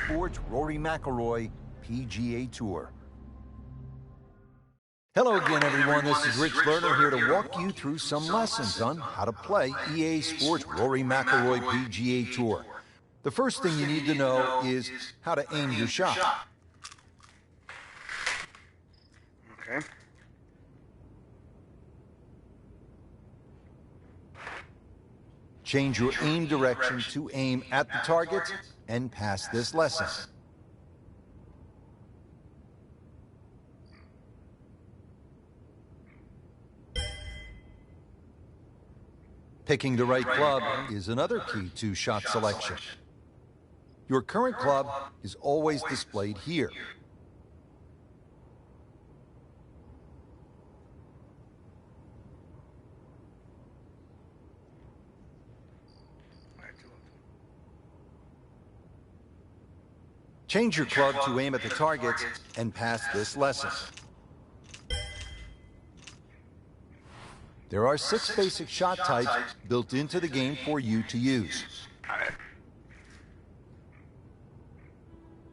Sports Rory McIlroy PGA Tour. Hello again, everyone. This is Rich Lerner here to walk you through some lessons on how to play EA Sports Rory McIlroy PGA Tour. The first thing you need to know is how to aim your shot. Okay. Change your aim direction to aim at the target and pass this lesson. Picking the right club is another key to shot selection. Your current club is always displayed here. Change your club to aim at the target and pass this lesson. There are 6 basic shot types built into the game for you to use.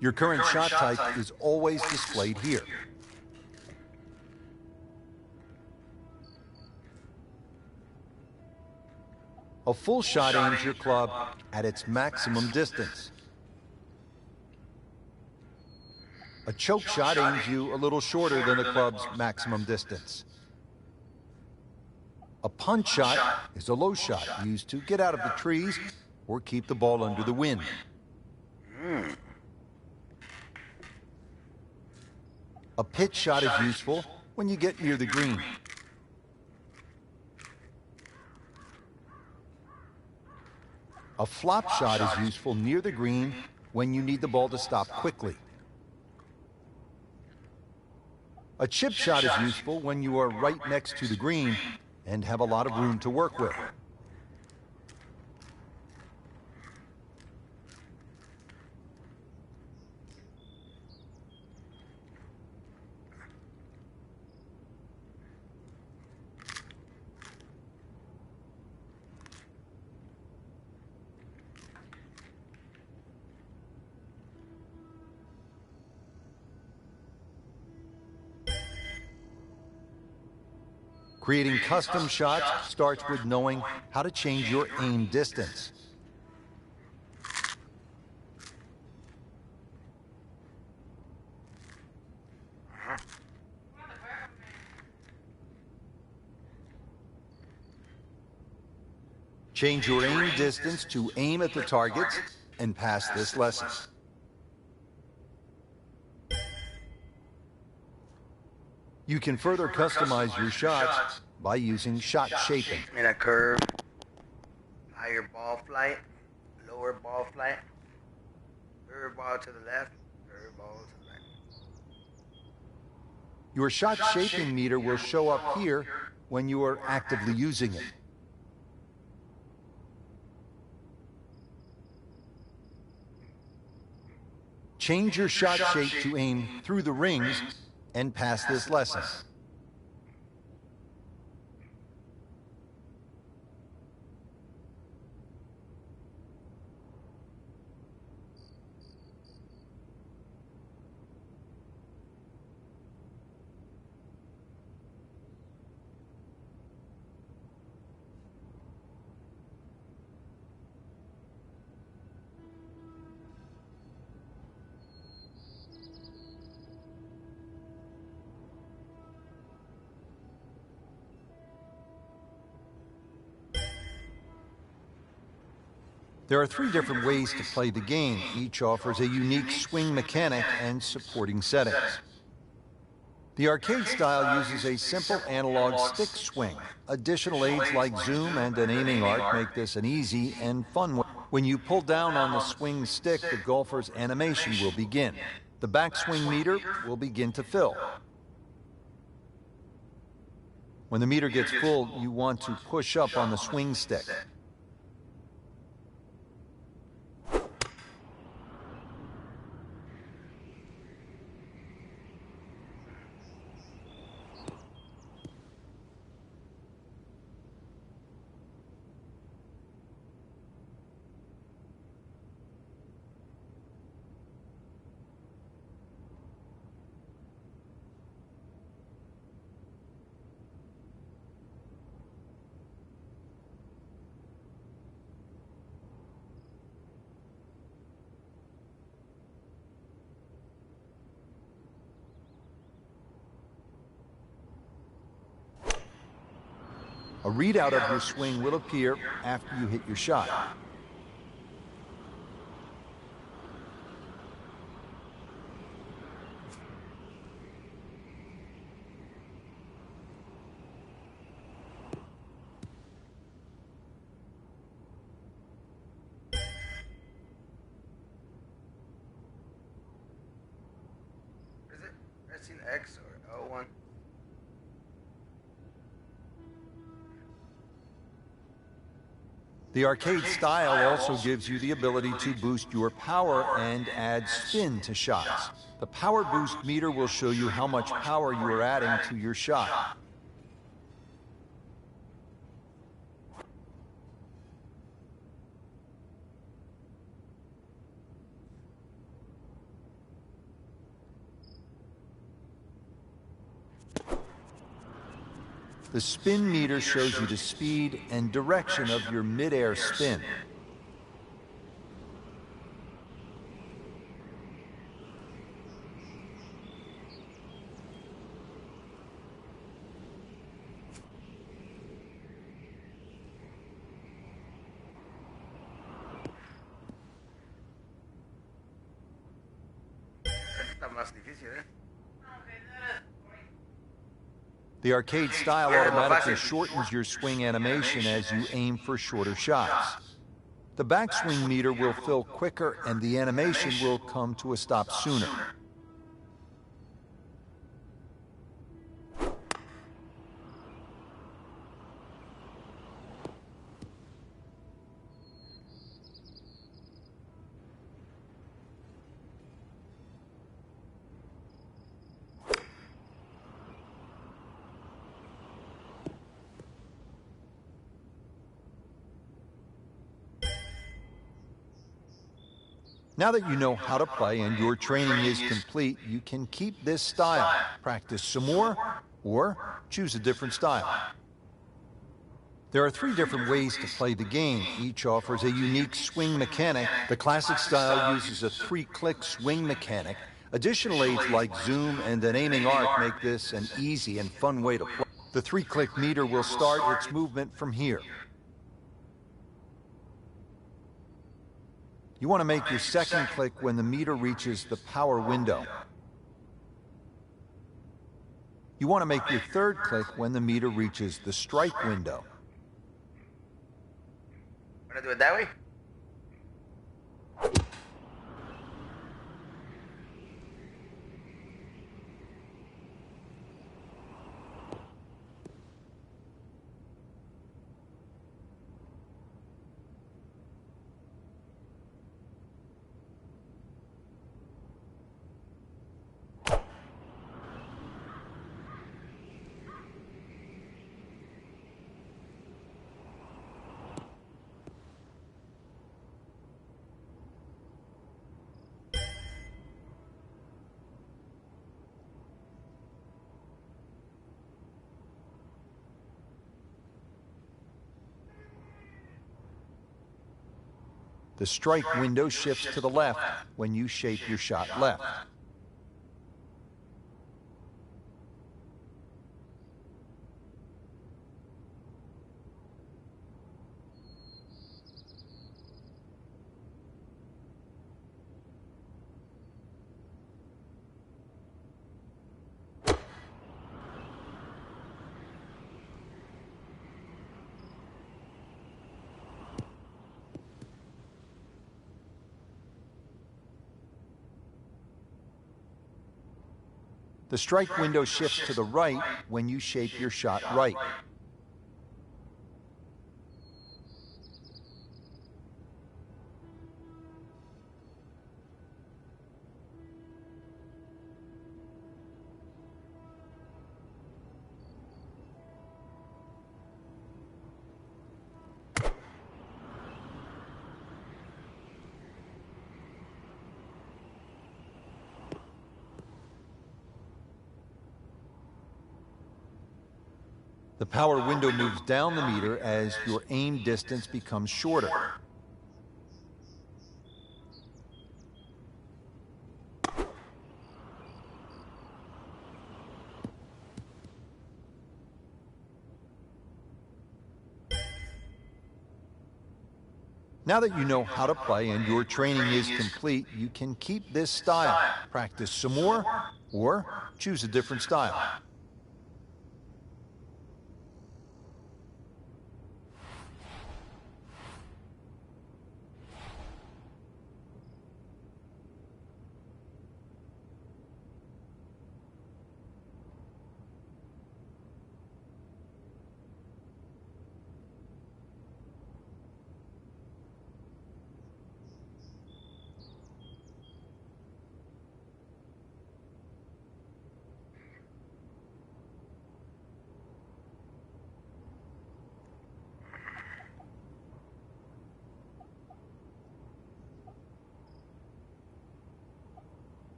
Your current shot type is always displayed here. A full shot aims your club at its maximum distance. A choke shot aims you a little shorter than the club's maximum distance. A punch shot is a low shot used to get out of the trees or keep the ball under the wind. A pitch shot is useful when you get near the green. A flop shot is useful near the green when you need the ball to stop quickly. A chip shot is useful when you are right next to the green and have a lot of room to work with. Creating custom shots starts with knowing how to change your aim distance. Change your aim distance to aim at the target and pass this lesson. You can further customize your shots by using shot shaping. In a curve, higher ball flight, lower ball flight, curve ball to the left, curve ball to the right. Your shot shaping meter will show up here when you are actively using it. Change your shot shape to aim through the rings and pass this lesson. There are 3 different ways to play the game. Each offers a unique swing mechanic and supporting settings. The arcade style uses a simple analog stick swing. Additional aids like zoom and an aiming arc make this an easy and fun way. When you pull down on the swing stick, the golfer's animation will begin. The backswing meter will begin to fill. When the meter gets full, you want to push up on the swing stick. A readout of your swing will appear after you hit your shot. Is it pressing X or L1? The arcade style also gives you the ability to boost your power and add spin to shots. The power boost meter will show you how much power you are adding to your shot. The spin meter shows you the speed and direction of your mid-air spin. Está más difícil, ¿eh? The arcade style automatically shortens your swing animation as you aim for shorter shots. The backswing meter will fill quicker and the animation will come to a stop sooner. Now that you know how to play and your training is complete, you can keep this style, practice some more, or choose a different style. There are 3 different ways to play the game. Each offers a unique swing mechanic. The classic style uses a 3-click swing mechanic. Additional aids like zoom and an aiming arc make this an easy and fun way to play. The 3-click meter will start its movement from here. You want to make your second click when the meter reaches the power window. You want to make your third click when the meter reaches the strike window. Want to do it that way? The strike window shifts to the left when you shape your shot left. The strike window shifts to the right when you shape your shot right. The power window moves down the meter as your aim distance becomes shorter. Now that you know how to play and your training is complete, you can keep this style, practice some more, or choose a different style.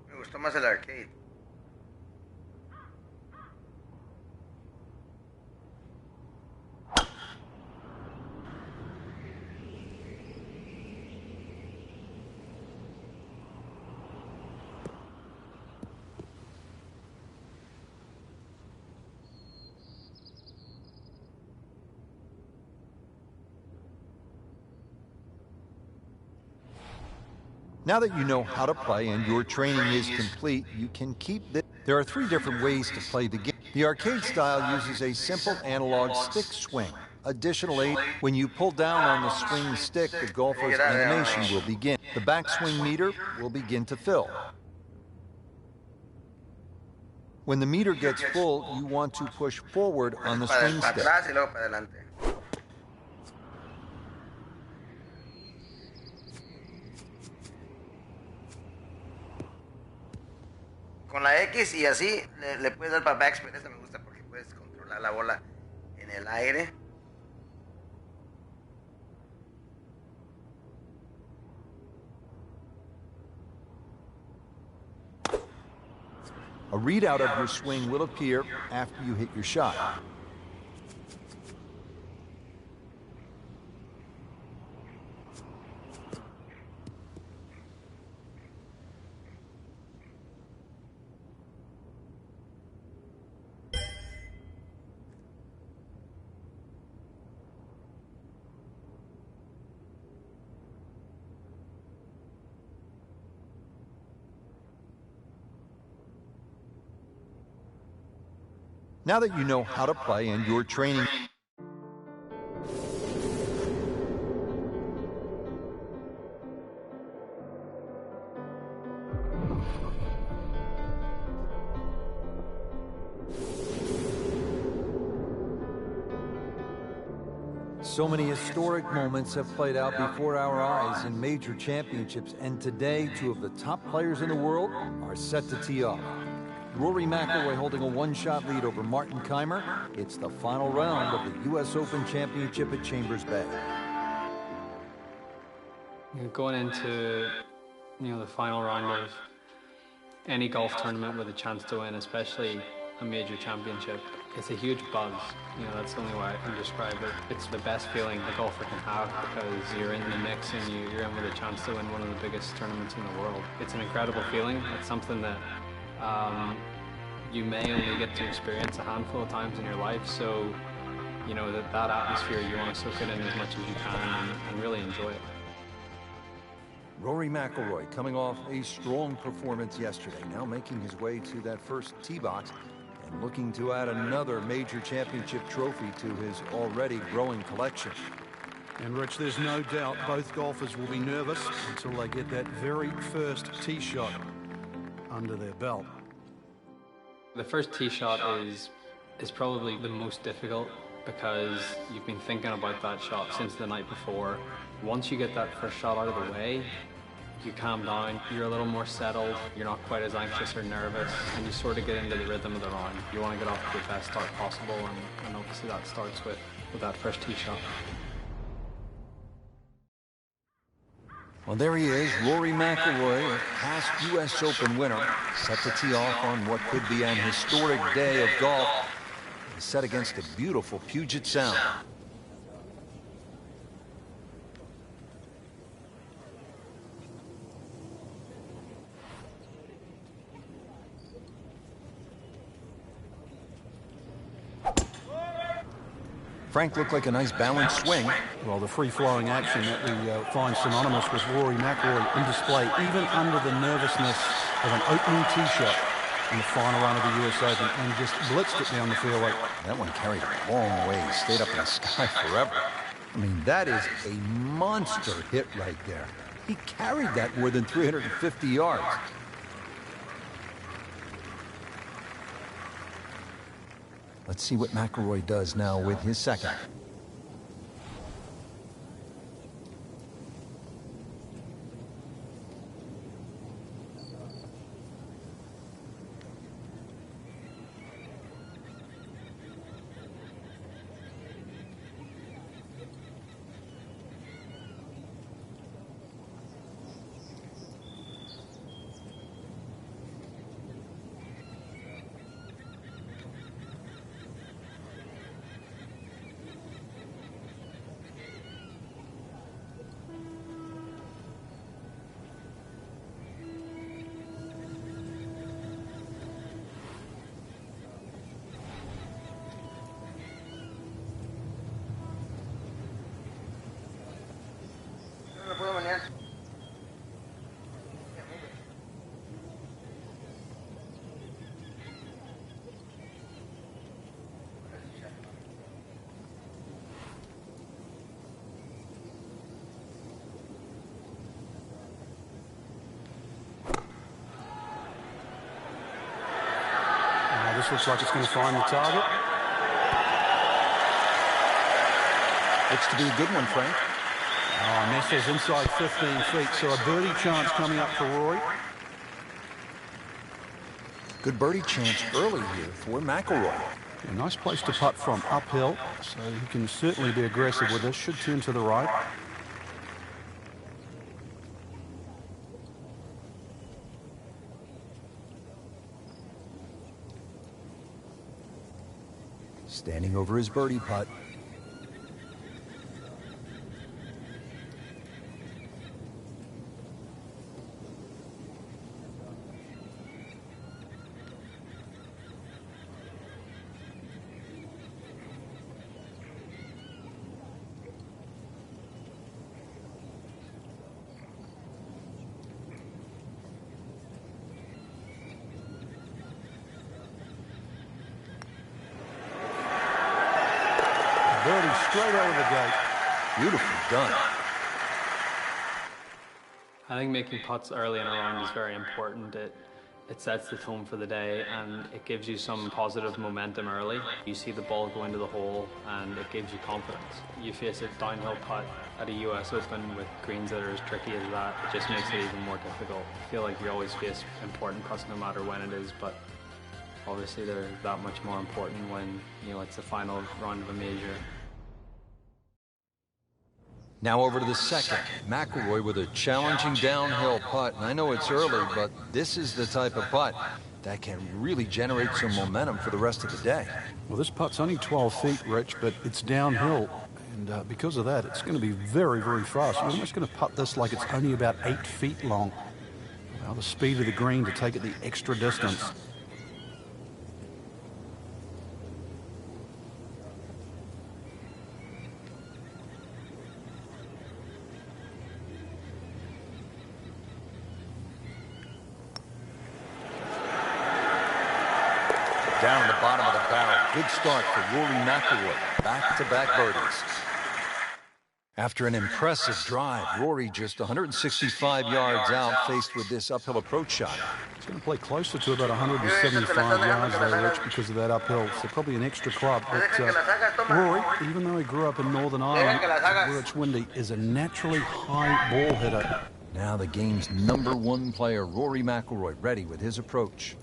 Me gustó más el arcade. Now that you know how to play and your training is complete, you can keep this. There are 3 different ways to play the game. The arcade style uses a simple analog stick swing. Additionally, when you pull down on the swing stick, the golfer's animation will begin. The backswing meter will begin to fill. When the meter gets full, you want to push forward on the swing stick. Con la X y así le puedes dar para backspin. Esta me gusta porque puedes controlar la bola en el aire. A readout of your swing will appear after you hit your shot. Now that you know how to play and your training. So many historic moments have played out before our eyes in major championships, and today 2 of the top players in the world are set to tee off. Rory McIlroy holding a 1-shot lead over Martin Keimer. It's the final round of the U.S. Open Championship at Chambers Bay. Going into the final round of any golf tournament with a chance to win, especially a major championship, it's a huge buzz. That's the only way I can describe it. It's the best feeling a golfer can have because you're in the mix and you're in with a chance to win one of the biggest tournaments in the world. It's an incredible feeling. It's something that you may only get to experience a handful of times in your life, so that atmosphere, you want to soak it in as much as you can and really enjoy it. Rory McIlroy coming off a strong performance yesterday, now making his way to that first tee box looking to add another major championship trophy to his already growing collection. And Rich, there's no doubt both golfers will be nervous until they get that very first tee shot under their belt. The first tee shot is probably the most difficult because you've been thinking about that shot since the night before. Once you get that first shot out of the way, you calm down, you're a little more settled, you're not quite as anxious or nervous, and you sort of get into the rhythm of the round. You want to get off to the best start possible, and obviously that starts with that first tee shot. Well, there he is, Rory McIlroy, a past U.S. Open winner, set to tee off on what could be an historic day of golf. He's set against a beautiful Puget Sound. Frank looked like a nice balanced swing. Well, the free-flowing action that we find synonymous with Rory McIlroy in display, even under the nervousness of an opening tee shot in the final run of the US Open, and just blitzed it down the fairway. That one carried a long way, stayed up in the sky forever. I mean, that is a monster hit right there. He carried that more than 350 yards. Let's see what McIlroy does now with his second. This looks like it's going to find the target. Looks to be a good one, Frank. Oh, Nessa's inside 15 feet, so a birdie chance coming up for Rory. Good birdie chance early here for McIlroy. A nice place to putt from, uphill, so he can certainly be aggressive with this. Should turn to the right. Standing over his birdie putt. Birdie straight over the gate. Beautifully done. I think making putts early in a round is very important. It sets the tone for the day and it gives you some positive momentum early. You see the ball go into the hole and it gives you confidence. You face a downhill putt at a US Open with greens that are as tricky as that, it just makes it even more difficult. I feel like you always face important putts no matter when it is, but obviously they're that much more important when, you know, it's the final round of a major. Now over to the second. McIlroy with a challenging downhill putt. And I know it's early, but this is the type of putt that can really generate some momentum for the rest of the day. Well, this putt's only 12 feet, Rich, but it's downhill. And because of that, it's going to be very, very fast. You're almost going to putt this like it's only about 8 feet long. Well, the speed of the green to take it the extra distance. Down the bottom of the barrel. Good start for Rory McIlroy. Back-to-back birdies. After an impressive drive, Rory just 165 yards out, faced with this uphill approach shot. It's going to play closer to about 175 yards there, Rich, because of that uphill. So probably an extra club. But Rory, even though he grew up in Northern Ireland, where it's windy, is a naturally high ball hitter. Now the game's #1 player, Rory McIlroy, ready with his approach.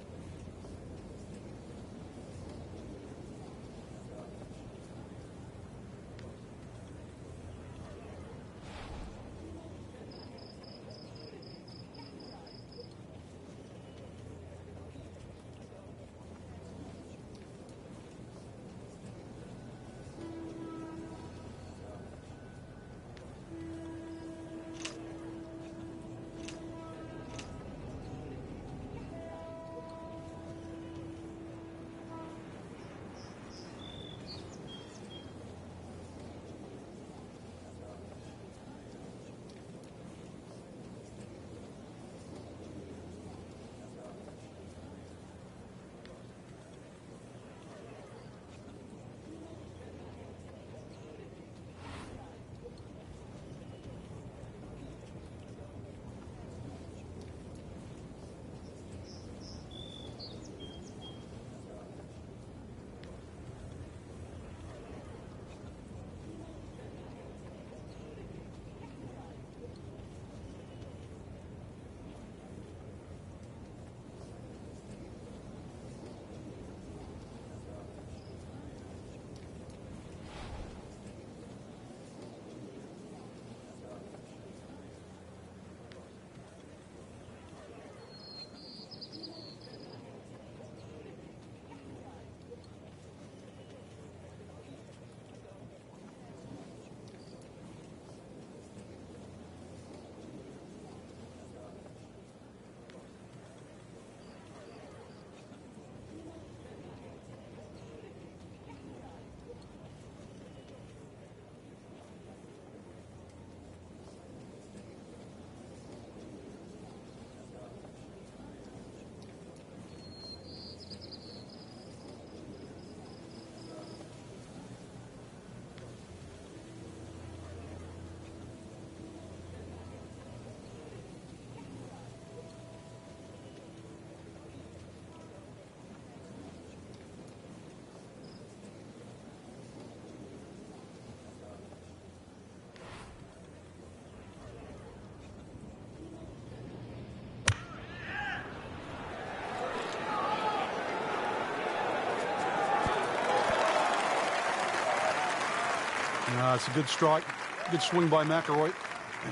It's a good strike, good swing by McIlroy,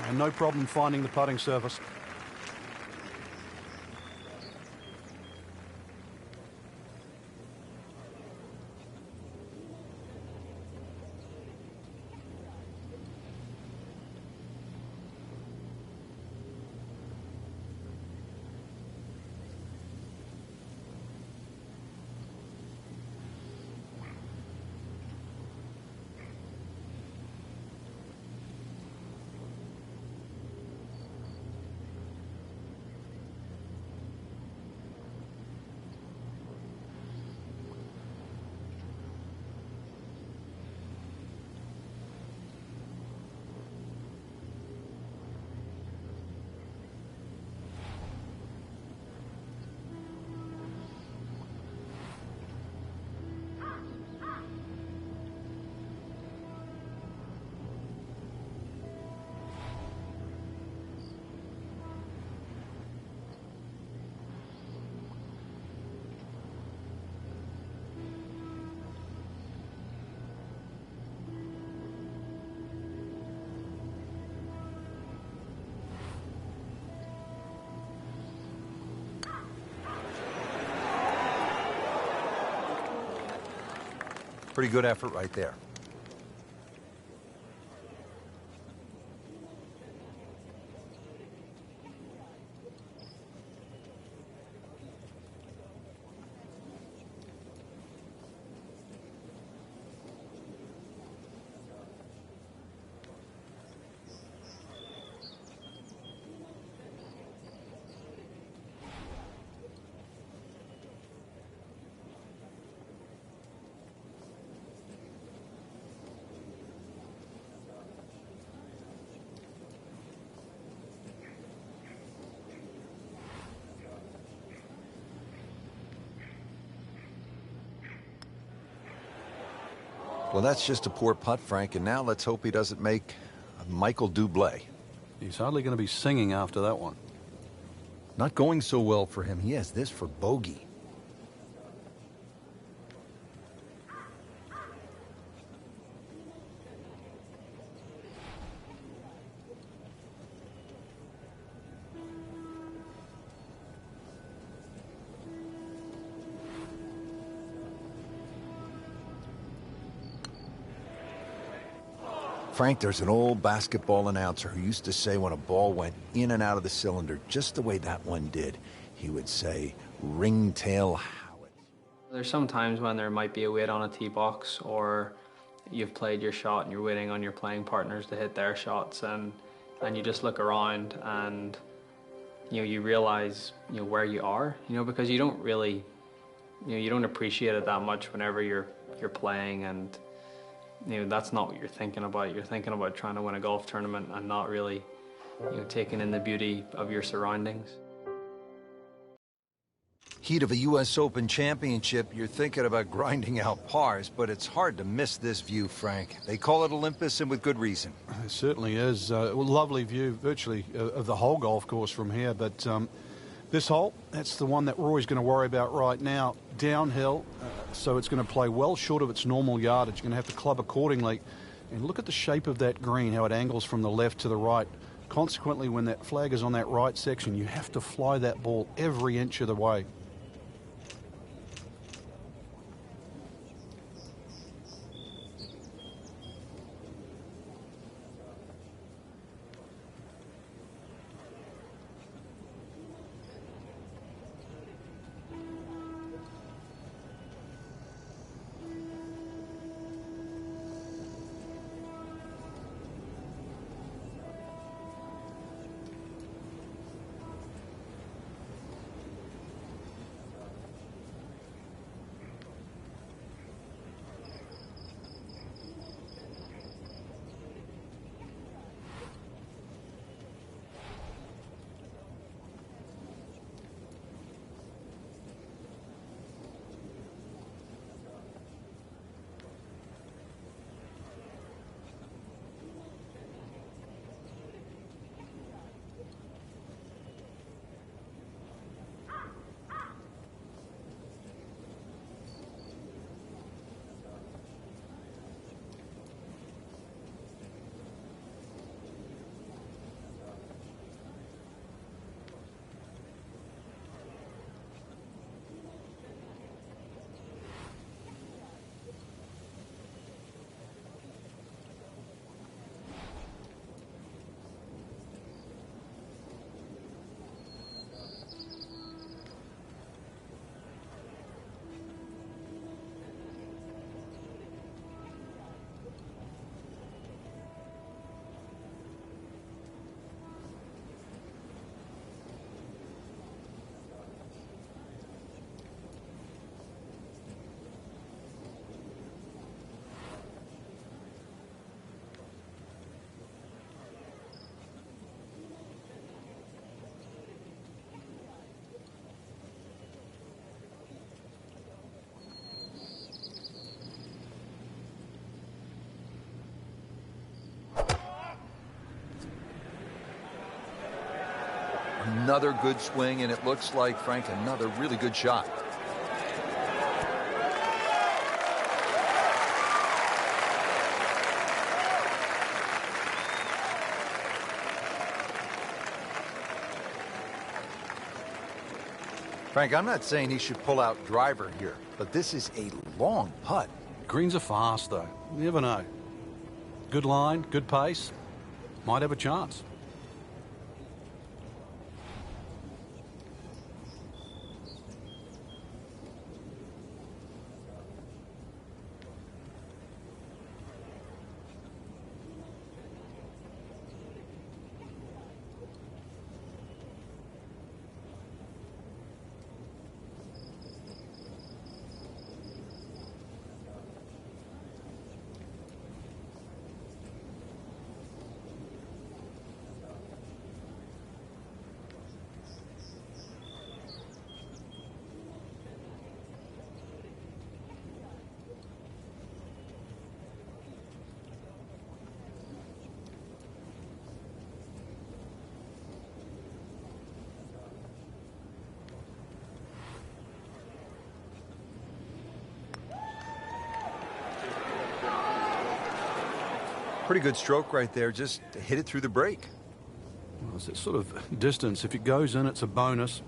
and no problem finding the putting surface. Pretty good effort right there. Well, that's just a poor putt, Frank, and now let's hope he doesn't make a Michael Bublé. He's hardly going to be singing after that one. Not going so well for him. He has this for bogey. Frank, there's an old basketball announcer who used to say when a ball went in and out of the cylinder, just the way that one did, he would say, ringtail Howard. There's some times when there might be a wait on a tee box, or you've played your shot and you're waiting on your playing partners to hit their shots, and you just look around and you realize where you are, because you don't really you don't appreciate it that much whenever you're playing, and that's not what you're thinking about. You're thinking about trying to win a golf tournament and not really taking in the beauty of your surroundings. Heat of a U.S. Open championship, you're thinking about grinding out pars, but it's hard to miss this view, Frank. They call it Olympus, and with good reason. It certainly is. A lovely view, virtually, of the whole golf course from here. But this hole, that's the one that we're always going to worry about right now. Downhill, so it's going to play well short of its normal yardage. You're going to have to club accordingly. And look at the shape of that green, how it angles from the left to the right. Consequently, when that flag is on that right section, you have to fly that ball every inch of the way. Another good swing, and it looks like, Frank, another really good shot. Frank, I'm not saying he should pull out driver here, but this is a long putt. Greens are fast, though. You never know. Good line, good pace. Might have a chance. Pretty good stroke right there, just to hit it through the break. Well, it's that sort of distance. If it goes in, it's a bonus.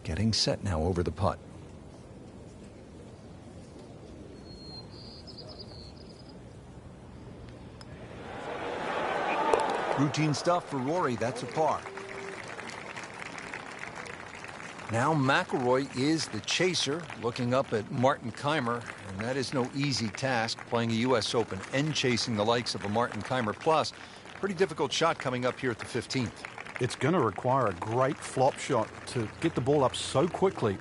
Getting set now over the putt. Routine stuff for Rory, that's a par. Now McIlroy is the chaser, looking up at Martin Keimer, and that is no easy task, playing a U.S. Open and chasing the likes of a Martin Keimer. Plus, pretty difficult shot coming up here at the 15th. It's going to require a great flop shot to get the ball up so quickly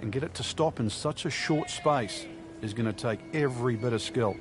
and get it to stop in such a short space is going to take every bit of skill.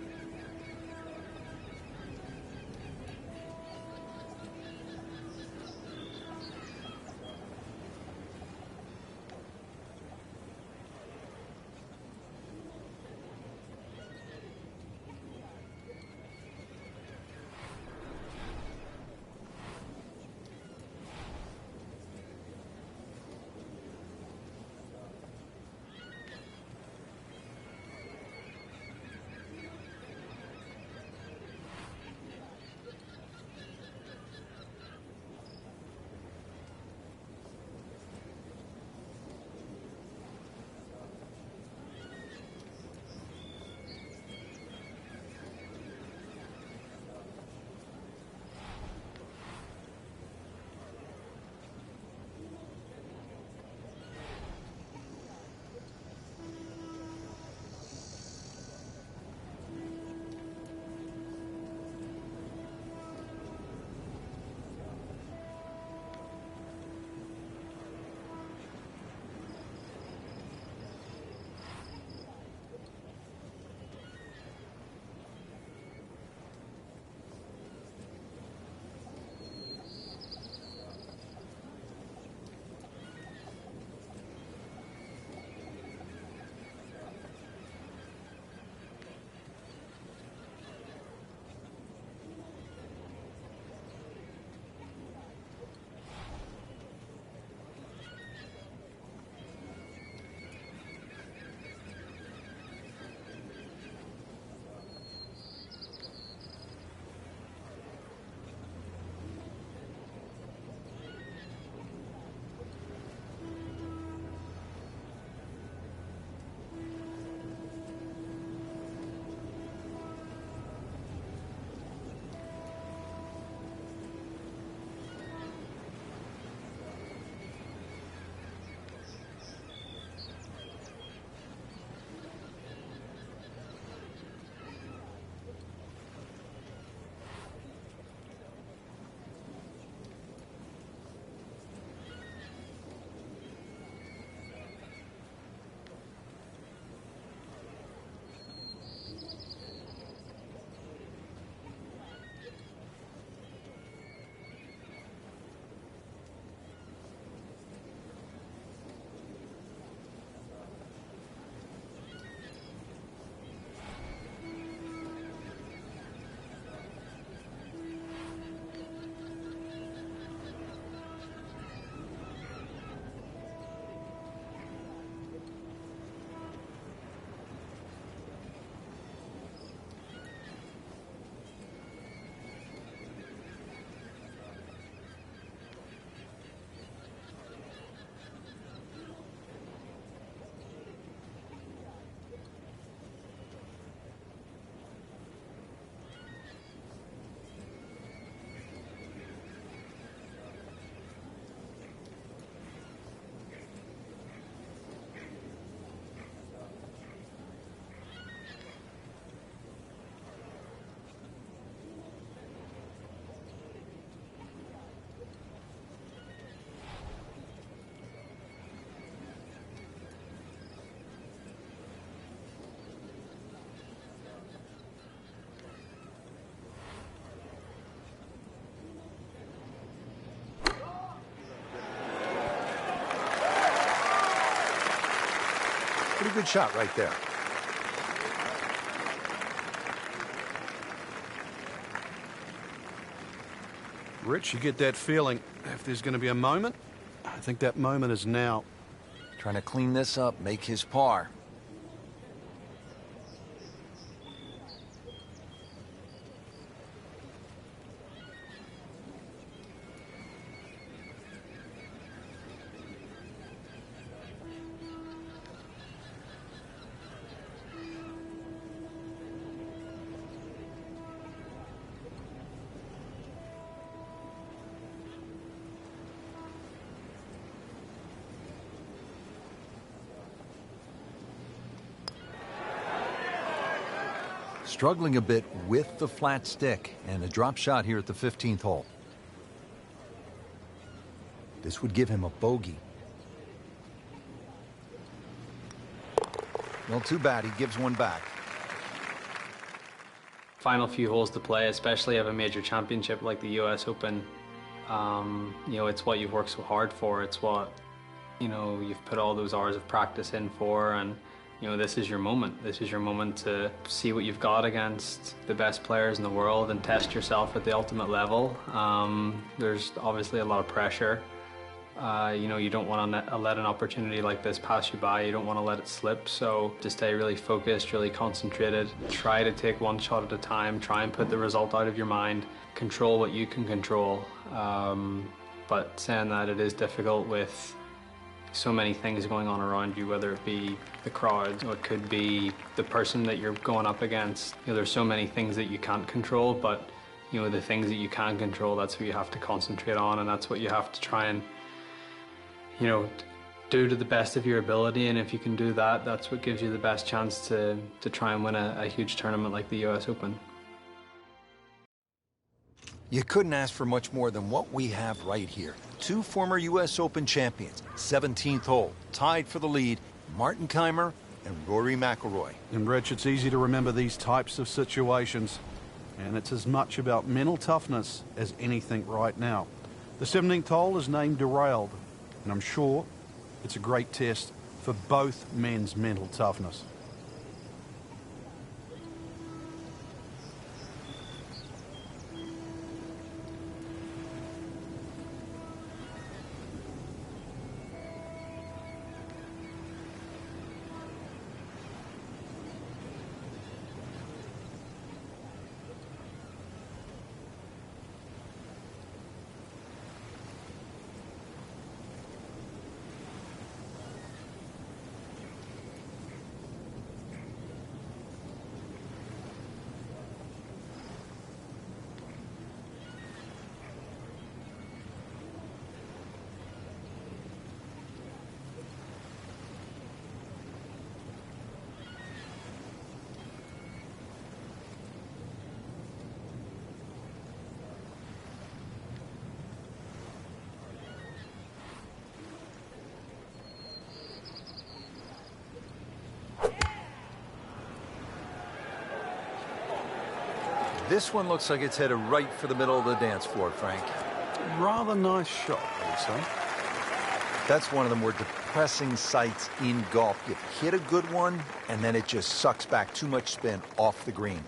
Pretty good shot right there. Rich, you get that feeling if there's going to be a moment, I think that moment is now. Trying to clean this up, make his par. Struggling a bit with the flat stick, and a drop shot here at the 15th hole. This would give him a bogey. Well, too bad. He gives one back. Final few holes to play, especially of a major championship like the US Open. You know, it's what you've worked so hard for. It's what, you know, you've put all those hours of practice in for, and you know, this is your moment. This is your moment to see what you've got against the best players in the world and test yourself at the ultimate level. There's obviously a lot of pressure. You know, you don't want to let an opportunity like this pass you by. You don't want to let it slip. So just stay really focused, really concentrated. Try to take one shot at a time. Try and put the result out of your mind. Control what you can control. But saying that, it is difficult with so many things going on around you, whether it be the crowd or it could be the person that you're going up against. You know, there's so many things that you can't control, but you know, the things that you can control, that's what you have to concentrate on, and that's what you have to try and, you know, do to the best of your ability. And if you can do that, that's what gives you the best chance to try and win a huge tournament like the US Open. You couldn't ask for much more than what we have right here. Two former US Open champions, 17th hole, tied for the lead, Martin Kaymer and Rory McIlroy. And Rich, it's easy to remember these types of situations, and it's as much about mental toughness as anything right now. The 17th hole is named Derailed, and I'm sure it's a great test for both men's mental toughness. This one looks like it's headed right for the middle of the dance floor, Frank. Rather nice shot, Lisa. That's one of the more depressing sights in golf. You hit a good one, and then it just sucks back too much spin off the green.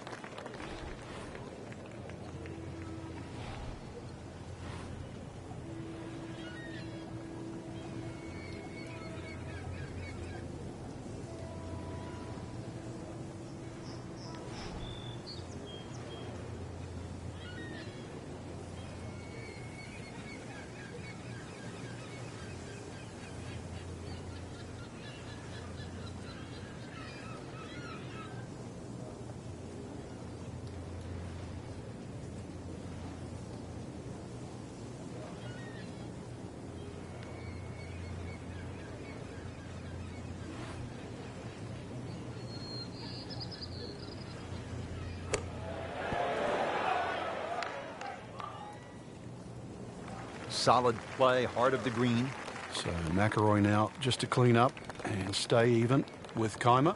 Solid play, heart of the green. So McIlroy now just to clean up and stay even with Kaymer.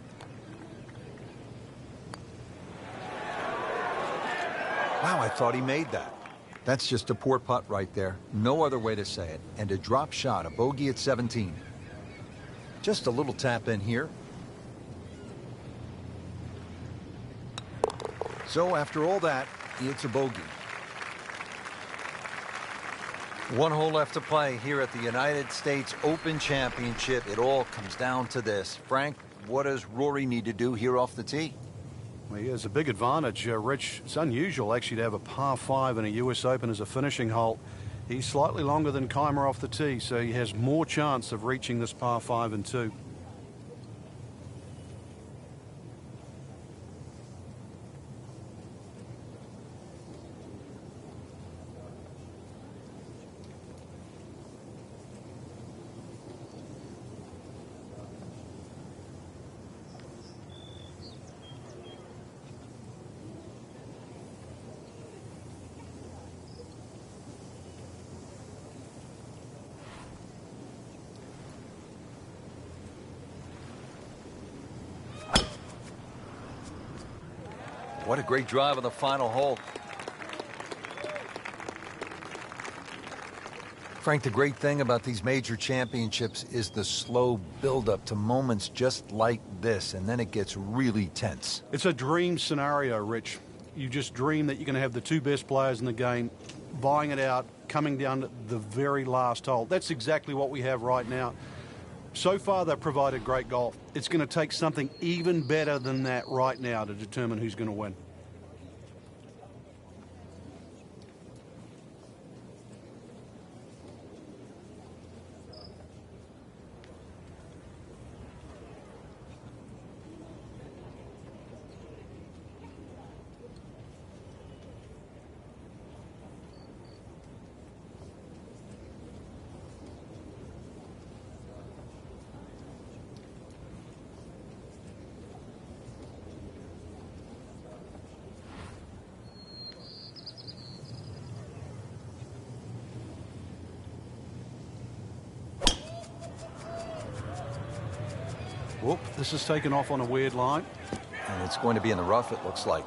Wow, I thought he made that. That's just a poor putt right there. No other way to say it. And a drop shot, a bogey at 17. Just a little tap in here. So after all that, it's a bogey. One hole left to play here at the United States Open Championship. It all comes down to this. Frank, what does Rory need to do here off the tee? Well, he has a big advantage, Rich. It's unusual actually to have a par 5 in a US Open as a finishing hole. He's slightly longer than Kaymer off the tee, so he has more chance of reaching this par 5 and 2. What a great drive on the final hole. Frank, the great thing about these major championships is the slow build-up to moments just like this, and then it gets really tense. It's a dream scenario, Rich. You just dream that you're going to have the two best players in the game vying it out, coming down to the very last hole. That's exactly what we have right now. So far, they've provided great golf. It's going to take something even better than that right now to determine who's going to win. Whoop, this is taken off on a weird line. And it's going to be in the rough, it looks like.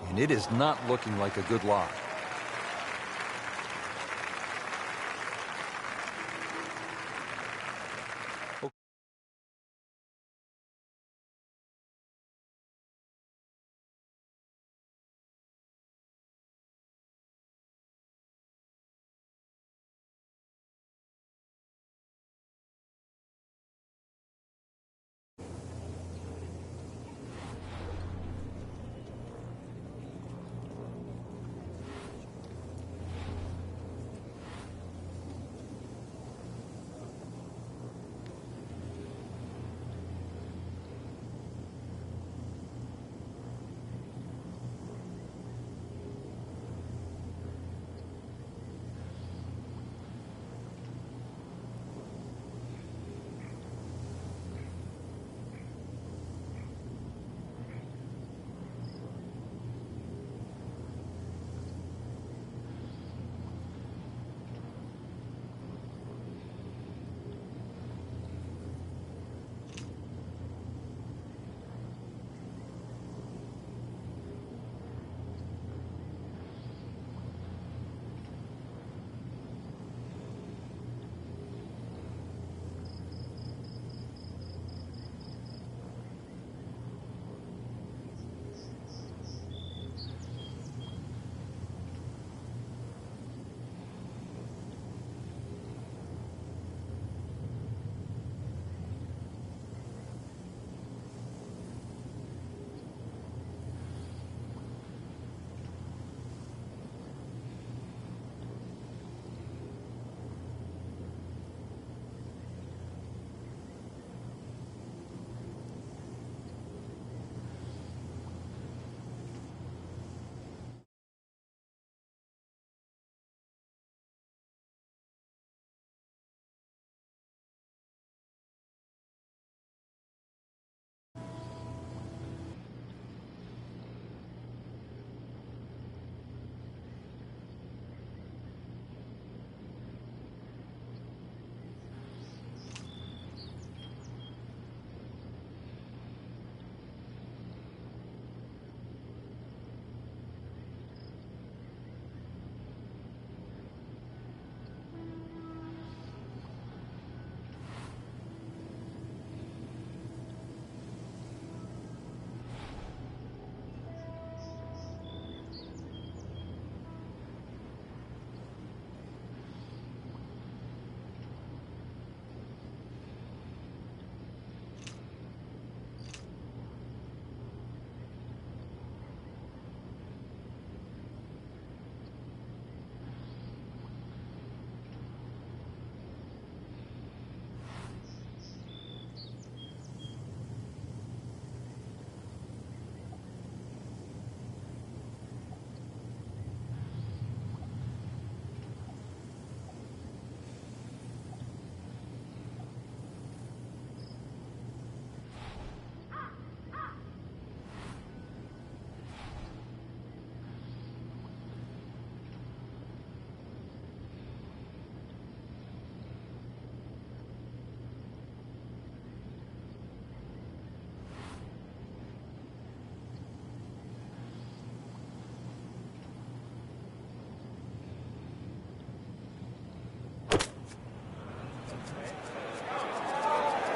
And it is not looking like a good lie.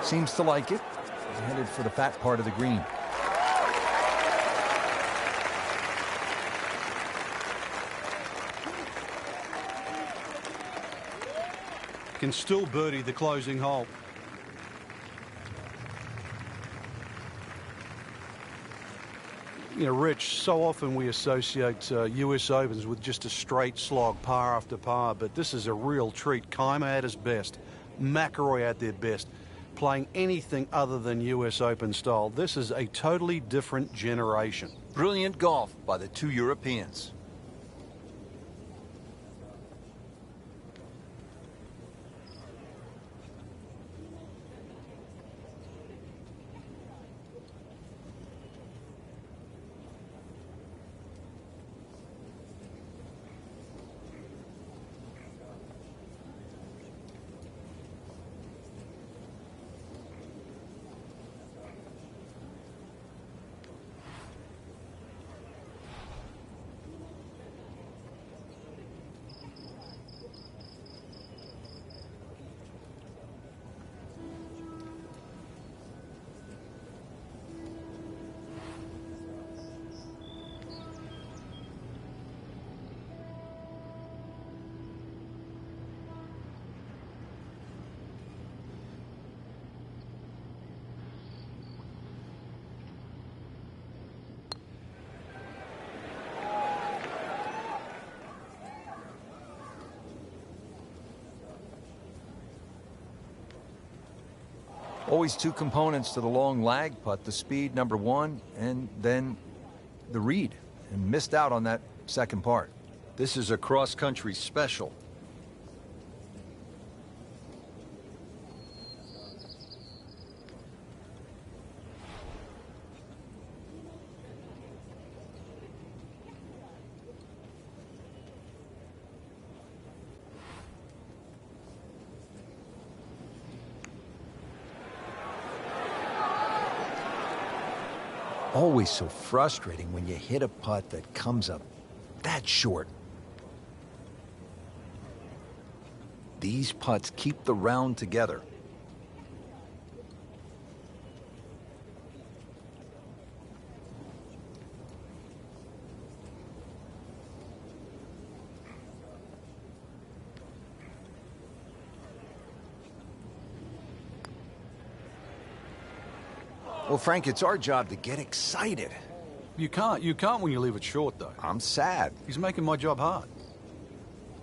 Seems to like it. Headed for the fat part of the green. Can still birdie the closing hole. You know, Rich, so often we associate US Opens with just a straight slog, par after par, but this is a real treat. Keimer at his best, McIlroy at their best, playing anything other than US Open style. This is a totally different generation. Brilliant golf by the two Europeans. Always two components to the long lag putt, the speed, number one, and then the read. And missed out on that second part. This is a cross-country special. Always so frustrating when you hit a putt that comes up that short. These putts keep the round together. Well, Frank, it's our job to get excited. You can't when you leave it short, though. I'm sad. He's making my job hard.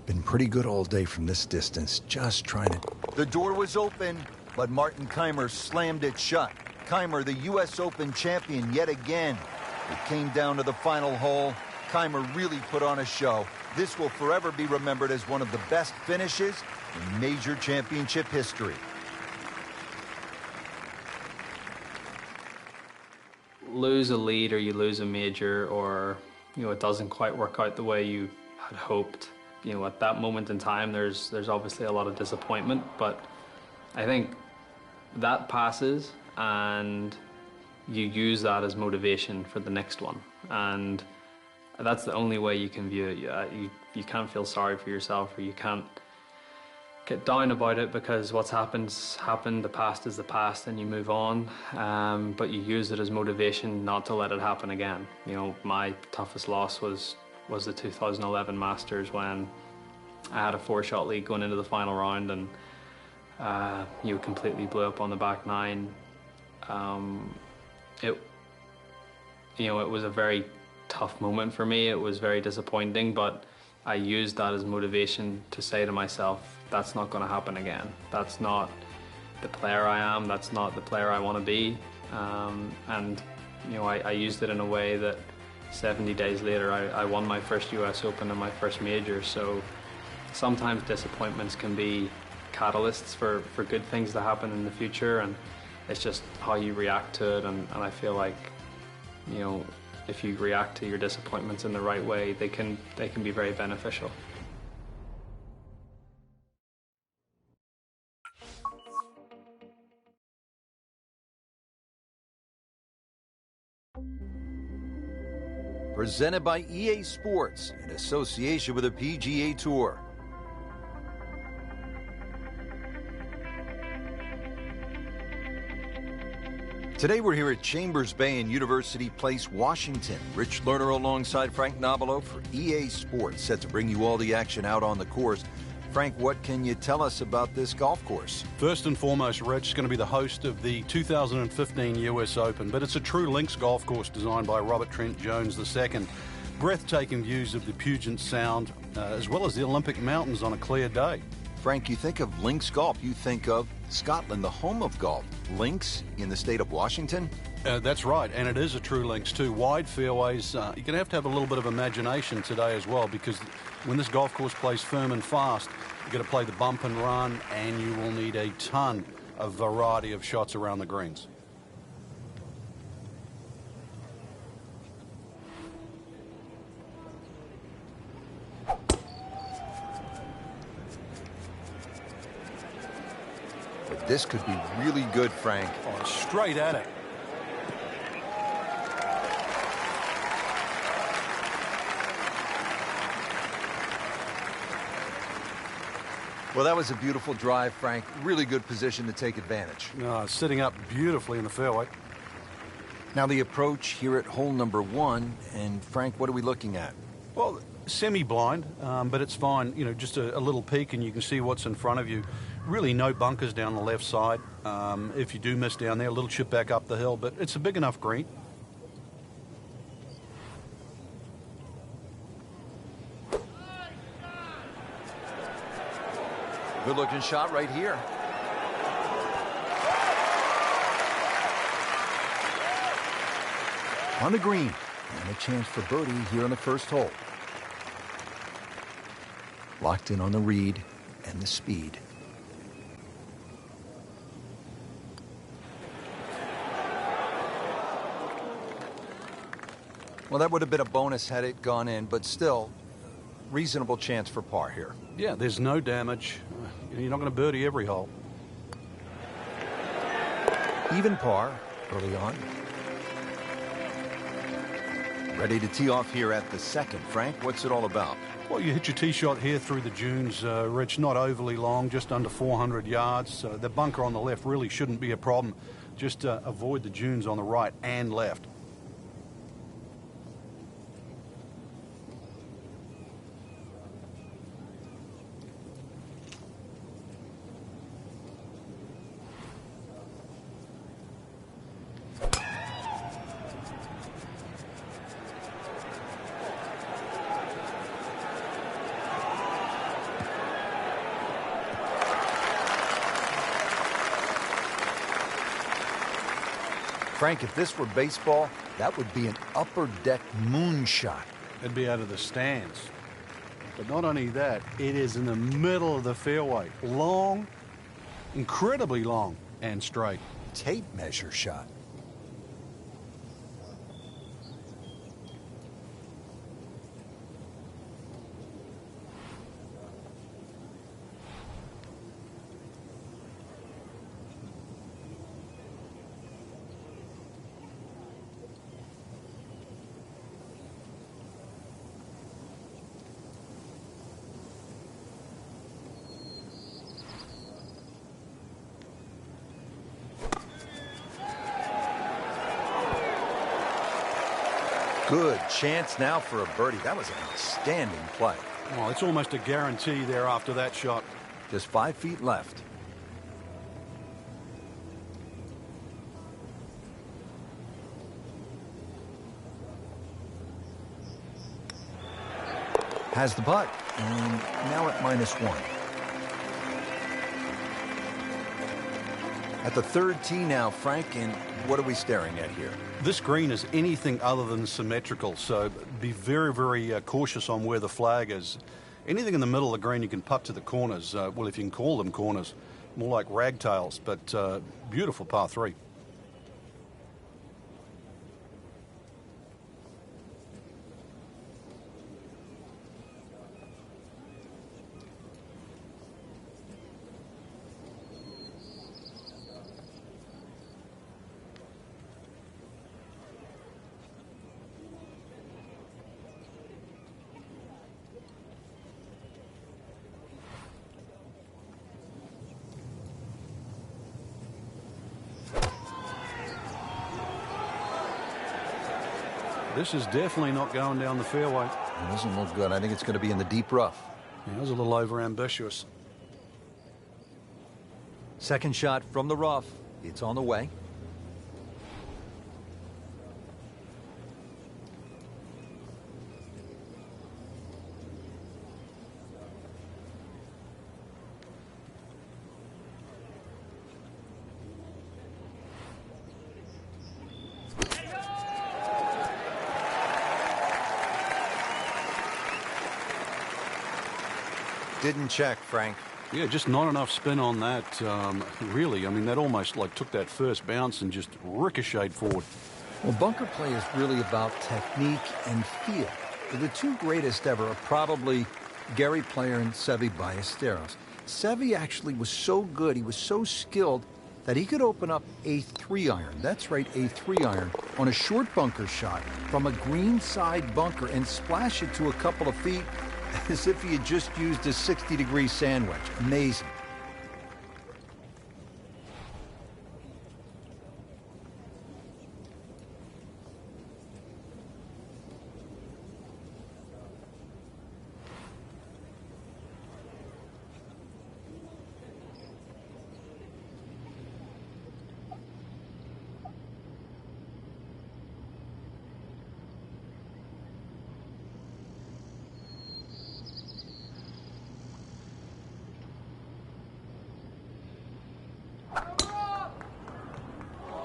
Been pretty good all day from this distance, just trying to... The door was open, but Martin Keimer slammed it shut. Keimer, the U.S. Open champion yet again. It came down to the final hole. Keimer really put on a show. This will forever be remembered as one of the best finishes in major championship history. Lose a lead or you lose a major, or it doesn't quite work out the way you had hoped. At that moment in time there's obviously a lot of disappointment, but I think that passes and you use that as motivation for the next one, and that's the only way you can view it. You can't feel sorry for yourself, or you can't get down about it, because what's happened's happened. The past is the past and you move on, but you use it as motivation not to let it happen again. My toughest loss was the 2011 Masters, when I had a 4-shot lead going into the final round and completely blew up on the back nine. It was a very tough moment for me. It was very disappointing, but I used that as motivation to say to myself, that's not going to happen again. That's not the player I am. That's not the player I want to be. I used it in a way that 70 days later, I won my first US Open and my first major. So sometimes disappointments can be catalysts for good things to happen in the future, and it's just how you react to it. And I feel like, if you react to your disappointments in the right way, they can be very beneficial. Presented by EA Sports in association with the PGA Tour. Today we're here at Chambers Bay in University Place, Washington. Rich Lerner alongside Frank Nobilo for EA Sports, set to bring you all the action out on the course. Frank, what can you tell us about this golf course? First and foremost, Rich is going to be the host of the 2015 US Open, but it's a true links golf course designed by Robert Trent Jones II. Breathtaking views of the Puget Sound, as well as the Olympic Mountains on a clear day. Frank, you think of links golf, you think of Scotland, the home of golf. Links in the state of Washington? That's right, and it is a true links too. Wide fairways. You're going to have a little bit of imagination today as well, because when this golf course plays firm and fast, you've got to play the bump and run, and you will need a ton of variety of shots around the greens. But this could be really good, Frank. Oh, straight at it. Well, that was a beautiful drive, Frank. Really good position to take advantage. Sitting up beautifully in the fairway. Now the approach here at hole number 1. And Frank, what are we looking at? Well, semi-blind, but it's fine. You know, just a little peek and you can see what's in front of you. Really no bunkers down the left side. If you do miss down there, a little chip back up the hill, but it's a big enough green. Good looking shot right here. On the green, and a chance for birdie here on the first hole. Locked in on the read and the speed. Well, that would have been a bonus had it gone in, but still, reasonable chance for par here. Yeah, there's no damage. You're not going to birdie every hole. Even par early on. Ready to tee off here at the second. Frank, what's it all about? Well, you hit your tee shot here through the dunes, Rich, not overly long, just under 400 yards. The bunker on the left really shouldn't be a problem. Just avoid the dunes on the right and left. Frank, if this were baseball, that would be an upper deck moonshot. It'd be out of the stands. But not only that, it is in the middle of the fairway. Long, incredibly long and straight. Tape measure shot. Good chance now for a birdie. That was an outstanding play. Well, it's almost a guarantee there after that shot. Just 5 feet left. Has the putt, and now at -1. At the third tee now, Frank, and what are we staring at here? This green is anything other than symmetrical, so be very, very cautious on where the flag is. Anything in the middle of the green you can putt to the corners. Well, if you can call them corners, more like ragtails, but beautiful par 3. This is definitely not going down the fairway. It doesn't look good. I think it's going to be in the deep rough. Yeah, it was a little over-ambitious. Second shot from the rough. It's on the way. Didn't check, Frank. Yeah, just not enough spin on that, really. I mean, that almost like took that first bounce and just ricocheted forward. Well, bunker play is really about technique and feel. The two greatest ever are probably Gary Player and Seve Ballesteros. Seve actually was so good, he was so skilled, that he could open up a 3-iron, that's right, a 3-iron, on a short bunker shot from a green side bunker and splash it to a couple of feet as if he had just used a 60-degree sandwich. Amazing.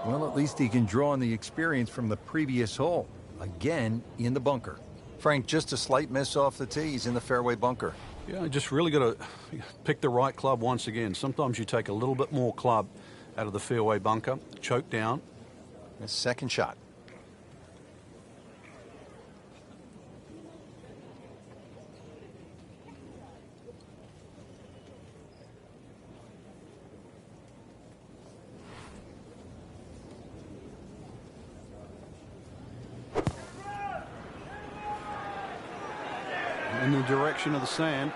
Well, at least he can draw on the experience from the previous hole. Again, in the bunker. Frank, just a slight miss off the tee. He's in the fairway bunker. Yeah, I just really got to pick the right club once again. Sometimes you take a little bit more club out of the fairway bunker, choke down. His second shot. In the direction of the sand.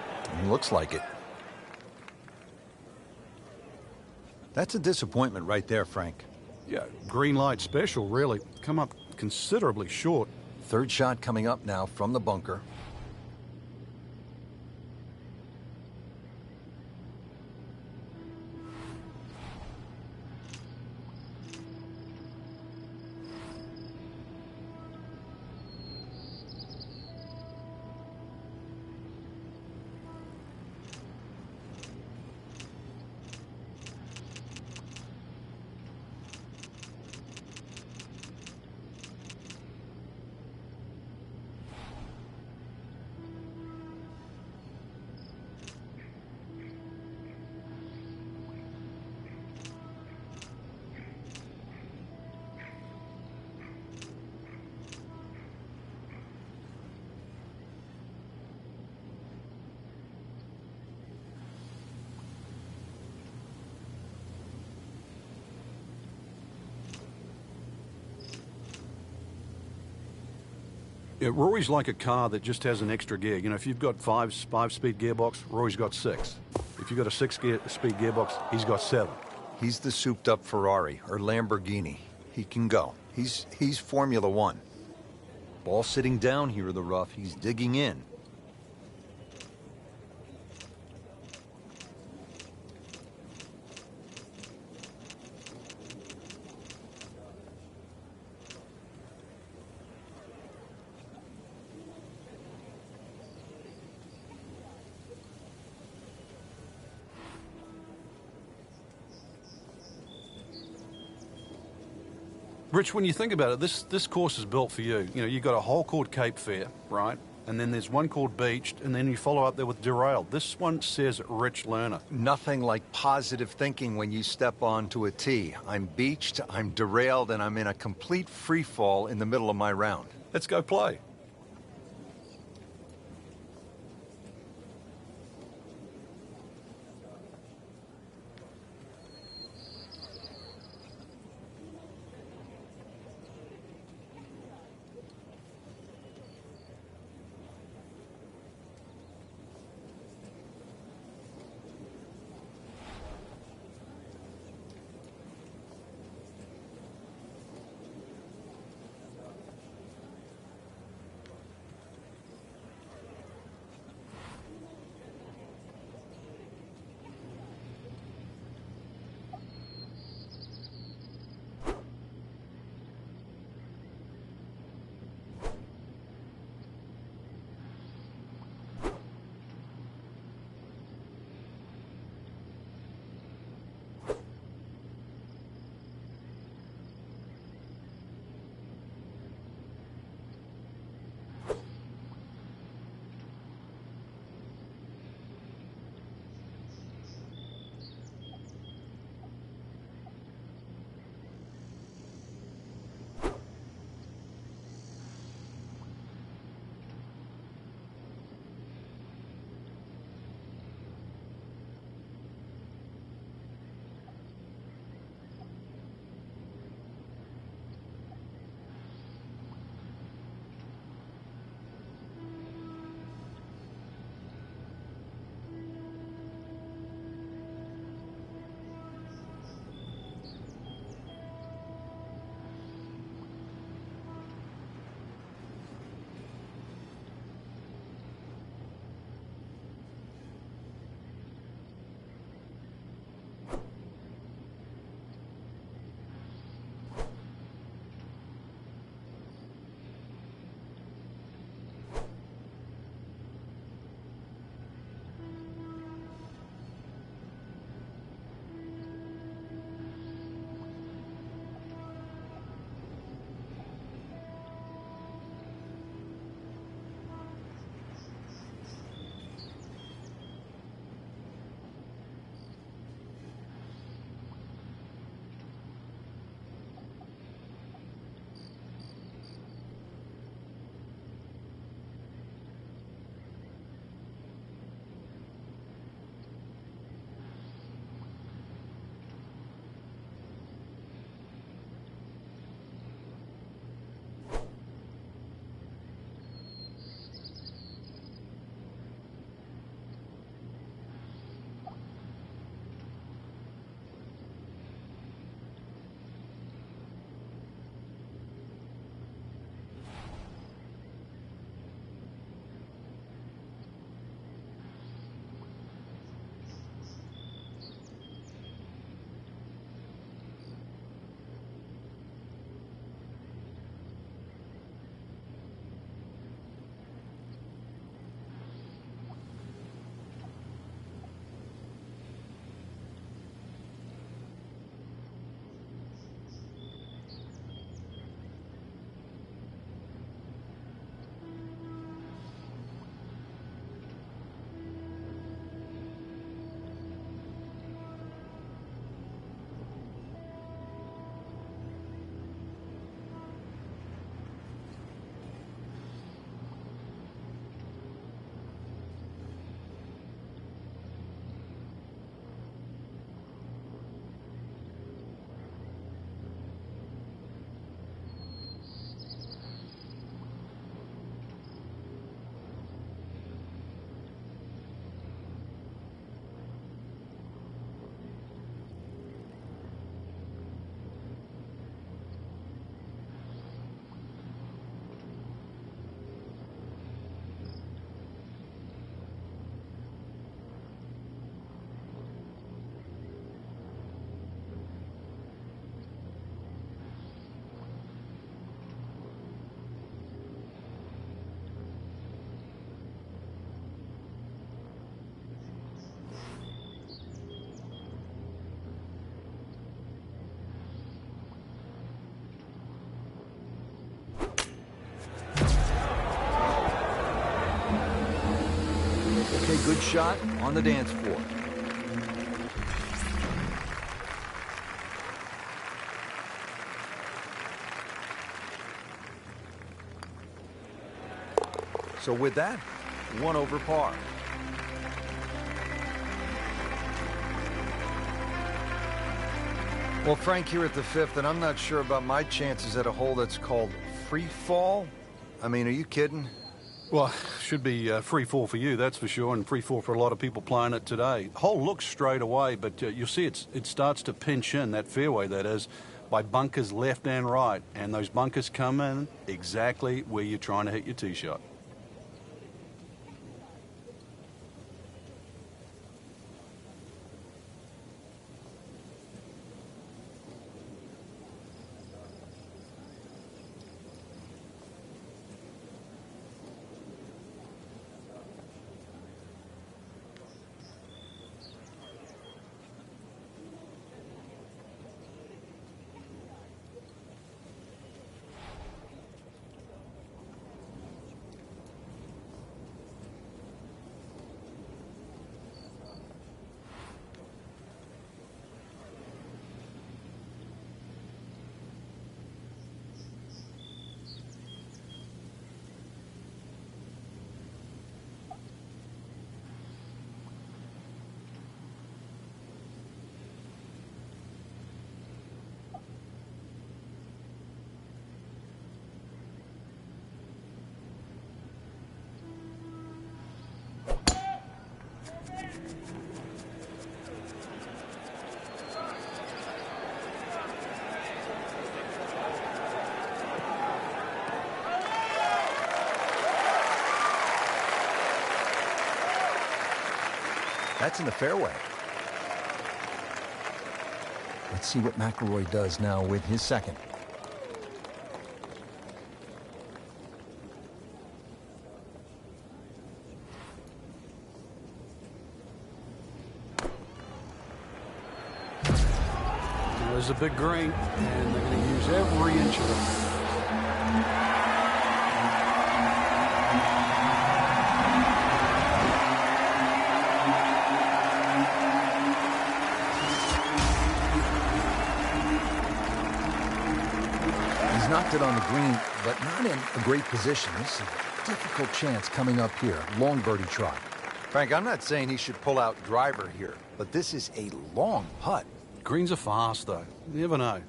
Looks like it. That's a disappointment right there, Frank. Yeah, green light special, really. Come up considerably short. Third shot coming up now from the bunker. Yeah, Rory's like a car that just has an extra gear. You know, if you've got five-speed gearbox, Rory's got 6. If you've got a 6-speed gearbox, he's got 7. He's the souped-up Ferrari or Lamborghini. He can go. He's Formula One. Ball sitting down here in the rough. He's digging in. Rich, when you think about it, this course is built for you. You know, you've got a hole called Cape Fair, right? And then there's one called Beached, and then you follow up there with Derailed. This one says Rich Learner. Nothing like positive thinking when you step onto a tee. I'm beached, I'm derailed, and I'm in a complete free fall in the middle of my round. Let's go play. Okay, good shot on the dance floor. So with that, 1 over par. Well, Frank, here at the 5th, and I'm not sure about my chances at a hole that's called free fall. I mean, are you kidding? Well, should be free fall for you, that's for sure, and free fall for a lot of people playing it today. Hole looks straight away, but you'll see it starts to pinch in, that fairway that is, by bunkers left and right, and those bunkers come in exactly where you're trying to hit your tee shot. That's in the fairway. Let's see what McIlroy does now with his second. There's a big green, and they're going to use every inch of it. Knocked it on the green, but not in a great position. This is a difficult chance coming up here. Long birdie try. Frank, I'm not saying he should pull out driver here, but this is a long putt. Greens are fast, though. You never know.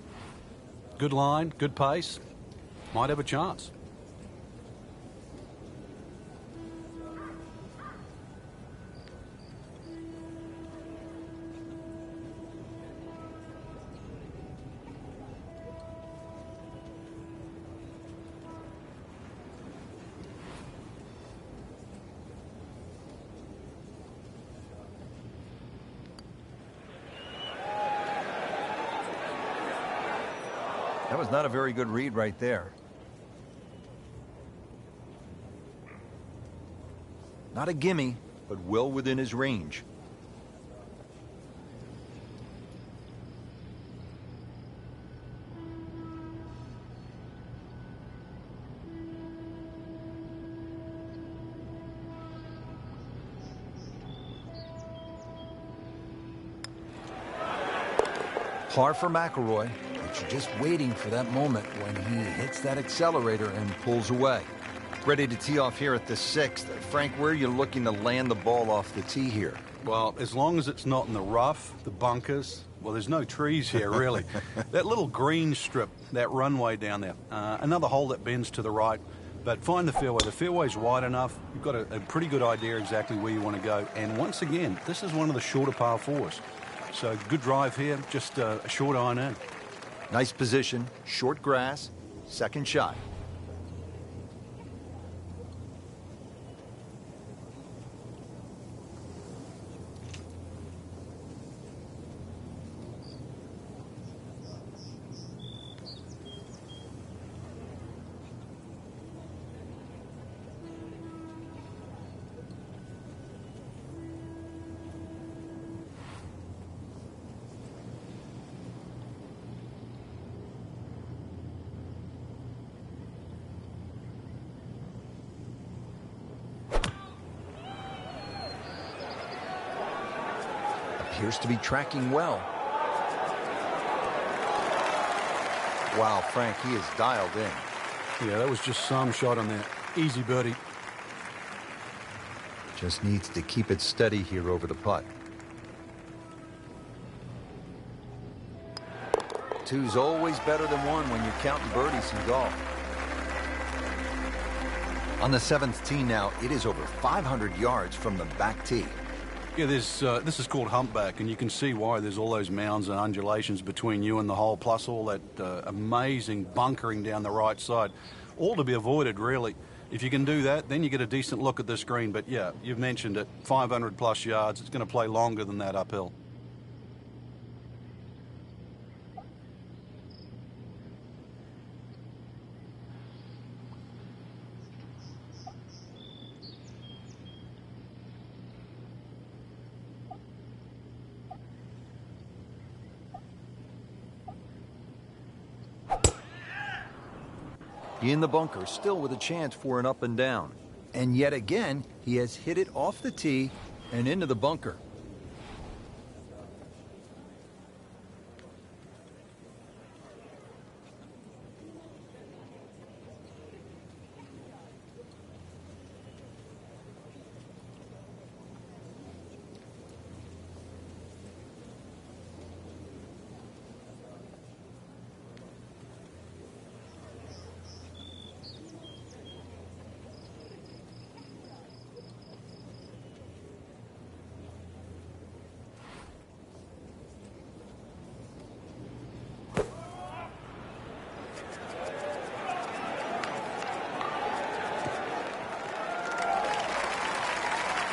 Good line, good pace. Might have a chance. That was not a very good read right there. Not a gimme, but well within his range. Par for McIlroy. But you're just waiting for that moment when he hits that accelerator and pulls away. Ready to tee off here at the 6th. Frank, where are you looking to land the ball off the tee here? Well, as long as it's not in the rough, the bunkers, well, there's no trees here, really. That little green strip, that runway down there, another hole that bends to the right, but find the fairway. The fairway's wide enough. You've got a pretty good idea exactly where you want to go. And once again, this is one of the shorter par 4s. So good drive here, just a short iron in. Nice position, short grass, second shot. appears to be tracking well. Wow, Frank, he is dialed in. Yeah, that was just some shot on there. Easy birdie. Just needs to keep it steady here over the putt. Two's always better than one when you're counting birdies in golf. On the 7th tee now, it is over 500 yards from the back tee. Yeah, this is called humpback, and you can see why there's all those mounds and undulations between you and the hole, plus all that amazing bunkering down the right side. All to be avoided, really. If you can do that, then you get a decent look at this green. But yeah, you've mentioned it, 500 plus yards. It's going to play longer than that uphill. In the bunker, still with a chance for an up and down. And yet again, he has hit it off the tee and into the bunker.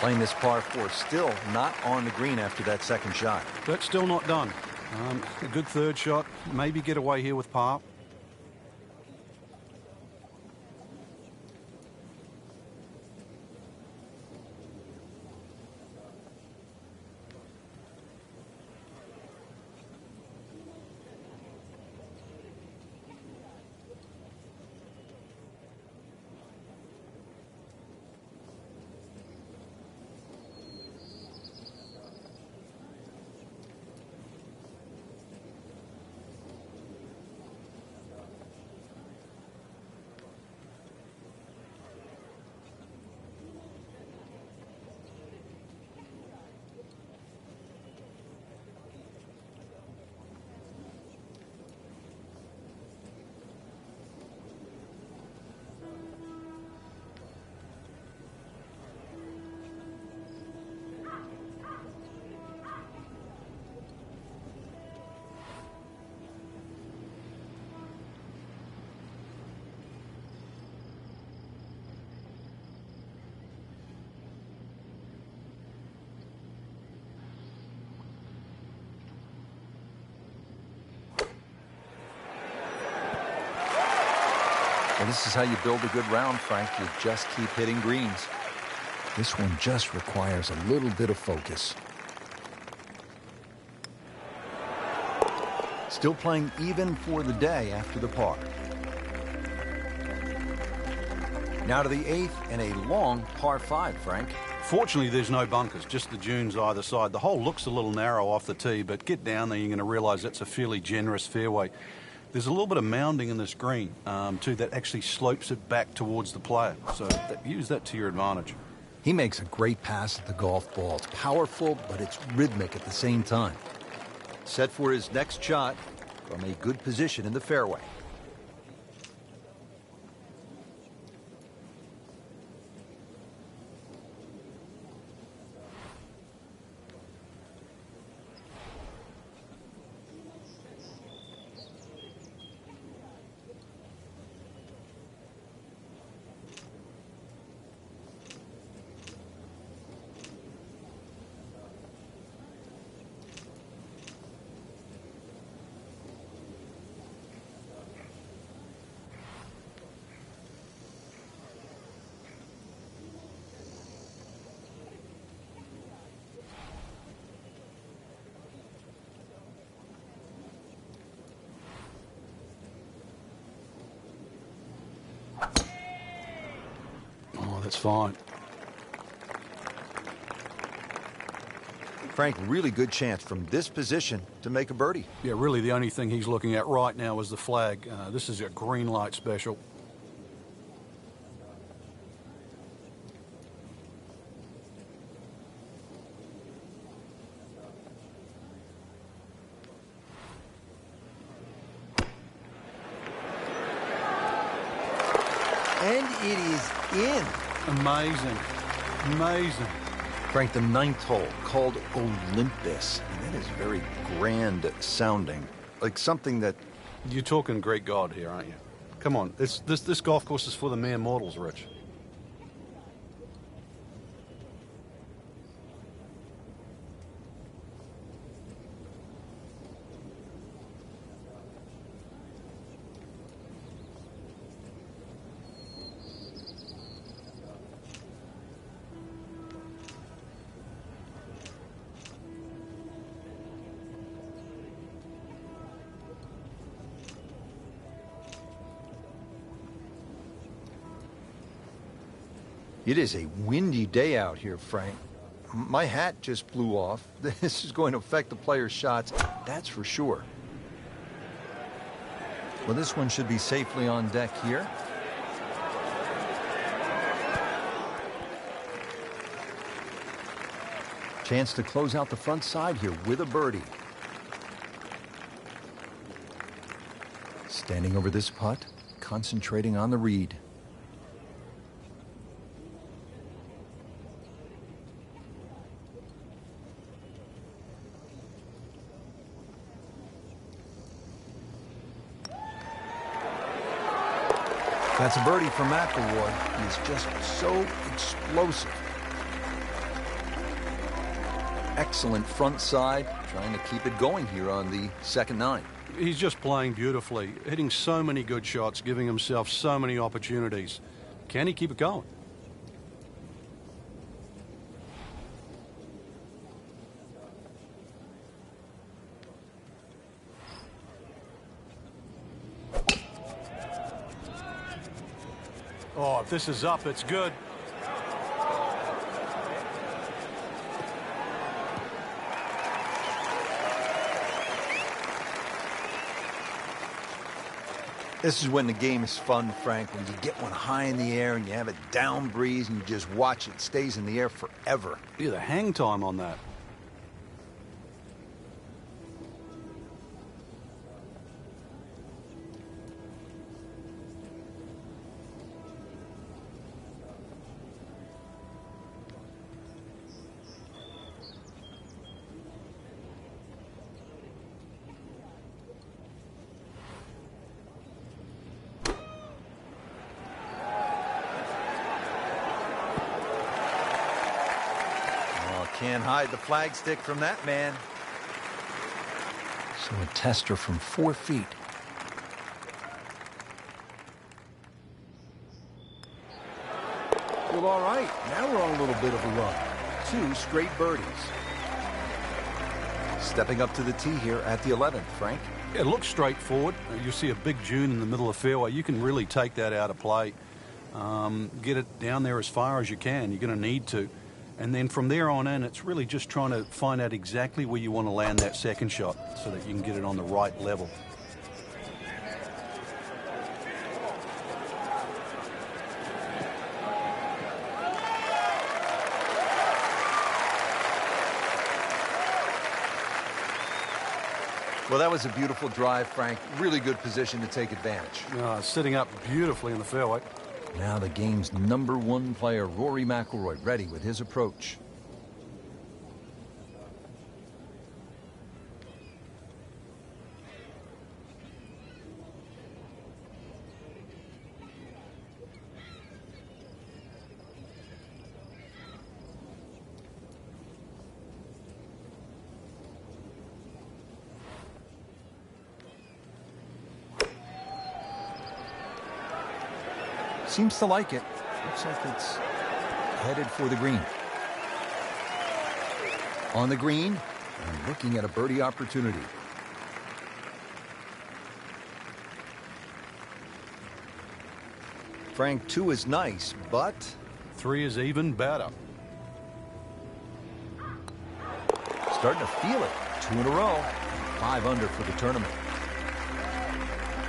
Playing this par 4, still not on the green after that second shot. That's still not done. A good third shot. Maybe get away here with par. Well, this is how you build a good round, Frank. You just keep hitting greens. This one just requires a little bit of focus. Still playing even for the day after the par. Now to the 8th and a long par 5, Frank. Fortunately, there's no bunkers, just the dunes either side. The hole looks a little narrow off the tee, but get down there, you're going to realize that's a fairly generous fairway. There's a little bit of mounding in this green, too, that actually slopes it back towards the player. So use that to your advantage. He makes a great pass at the golf ball. It's powerful, but it's rhythmic at the same time. Set for his next shot from a good position in the fairway. That's fine. Frank, really good chance from this position to make a birdie. Yeah, really the only thing he's looking at right now is the flag. This is a green light special. And it is in. Amazing. Amazing. Frank, the 9th hole, called Olympus. And that is very grand sounding. Like something that... You're talking Greek god here, aren't you? Come on, this golf course is for the mere mortals, Rich. It is a windy day out here, Frank. My hat just blew off. This is going to affect the players' shots, that's for sure. Well, this one should be safely on deck here. Chance to close out the front side here with a birdie. Standing over this putt, concentrating on the read. That's a birdie for McIlroy. He's just so explosive. Excellent front side, trying to keep it going here on the second 9. He's just playing beautifully, hitting so many good shots, giving himself so many opportunities. Can he keep it going? Oh, if this is up, it's good. This is when the game is fun, Frank, when you get one high in the air and you have a down breeze and you just watch it stays in the air forever. Look at the hang time on that. Can't hide the flagstick from that man. So a tester from 4 feet. Well, all right. Now we're on a little bit of a run. 2 straight birdies. Stepping up to the tee here at the 11th, Frank. It looks straightforward. You see a big dune in the middle of the fairway. You can really take that out of play. Get it down there as far as you can. You're going to need to. And then from there on in, it's really just trying to find out exactly where you want to land that second shot so that you can get it on the right level. Well, that was a beautiful drive, Frank. Really good position to take advantage. Sitting up beautifully in the fairway. Now the game's #1 player, Rory McIlroy, ready with his approach. Seems to like it. Looks like it's headed for the green. On the green, and looking at a birdie opportunity. Frank, 2 is nice, but 3 is even better. starting to feel it. 2 in a row, 5 under for the tournament.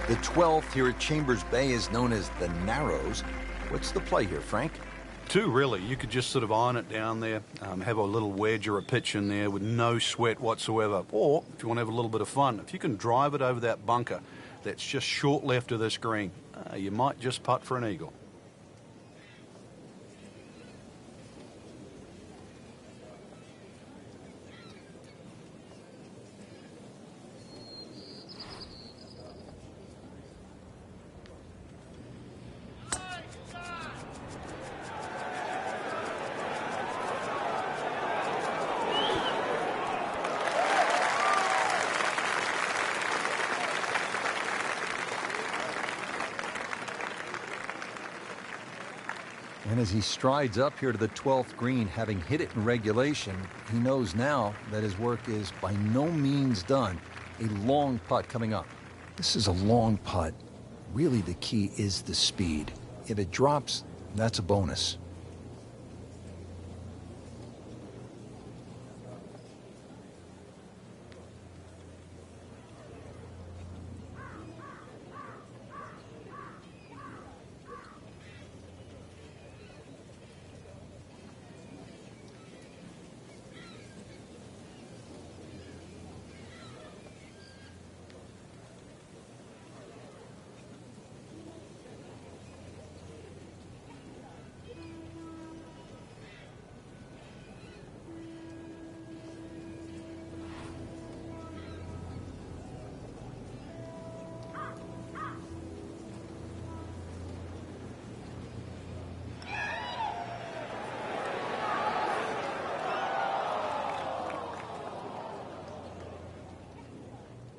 The 12th here at Chambers Bay is known as the Narrows. What's the play here, Frank? 2, really. You could just sort of iron it down there, have a little wedge or a pitch in there with no sweat whatsoever. Or, if you want to have a little bit of fun, if you can drive it over that bunker that's just short left of this green, you might just putt for an eagle. And as he strides up here to the 12th green, having hit it in regulation, he knows now that his work is by no means done. A long putt coming up. This is a long putt. Really, the key is the speed. If it drops, that's a bonus.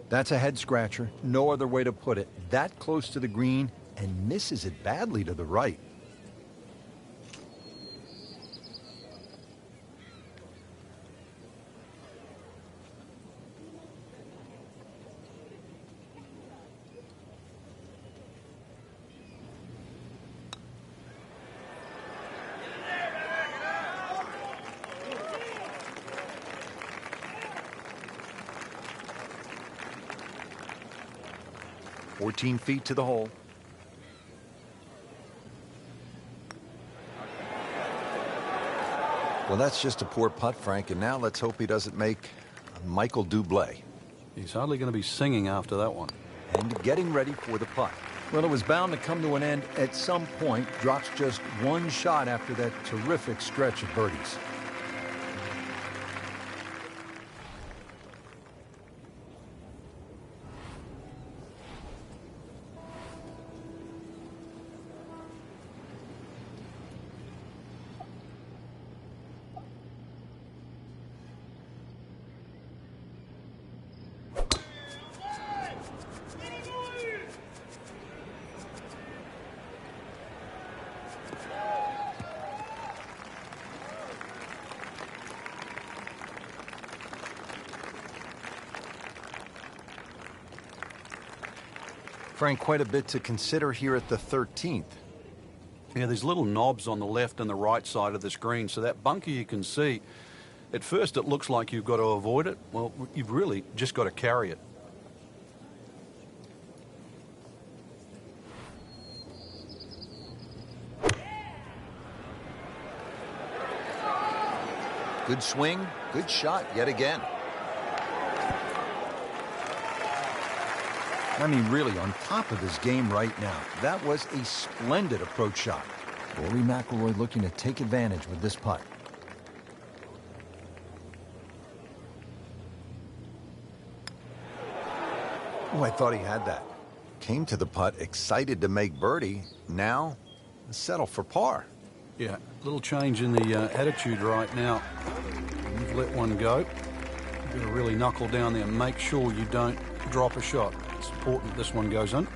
That's a head scratcher. No other way to put it. That close to the green and misses it badly to the right. "14 feet to the hole." Well, that's just a poor putt, Frank, and now let's hope he doesn't make Michael Dublé. He's hardly going to be singing after that one. And getting ready for the putt. Well, it was bound to come to an end at some point. Drops just one shot after that terrific stretch of birdies. Frank, quite a bit to consider here at the 13th. Yeah, there's little knobs on the left and the right side of this green, so that bunker you can see, at first it looks like you've got to avoid it. Well, you've really just got to carry it. Good swing, good shot yet again. I mean, really on top of his game right now. That was a splendid approach shot. Rory McIlroy looking to take advantage with this putt. Oh, I thought he had that. Came to the putt, excited to make birdie. Now, settle for par. Yeah, a little change in the attitude right now. You've let one go. You've got to really knuckle down there and make sure you don't drop a shot. It's important this one goes in.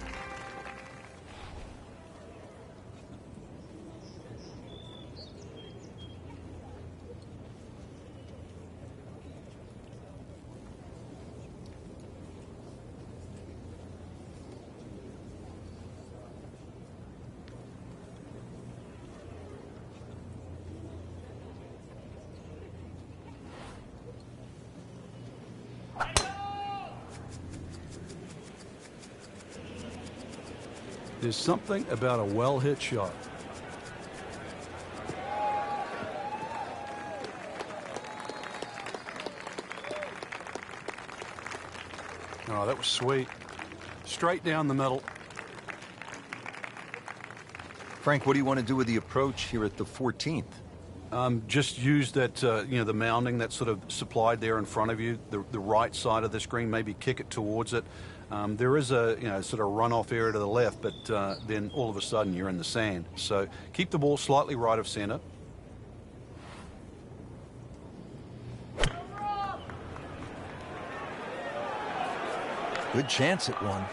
There's something about a well-hit shot. Oh, that was sweet. Straight down the middle. Frank, what do you want to do with the approach here at the 14th? Just use that, the mounding that's sort of supplied there in front of you, the right side of this green, maybe kick it towards it. There is a, sort of runoff area to the left, but then all of a sudden you're in the sand. So keep the ball slightly right of center. Good chance at one.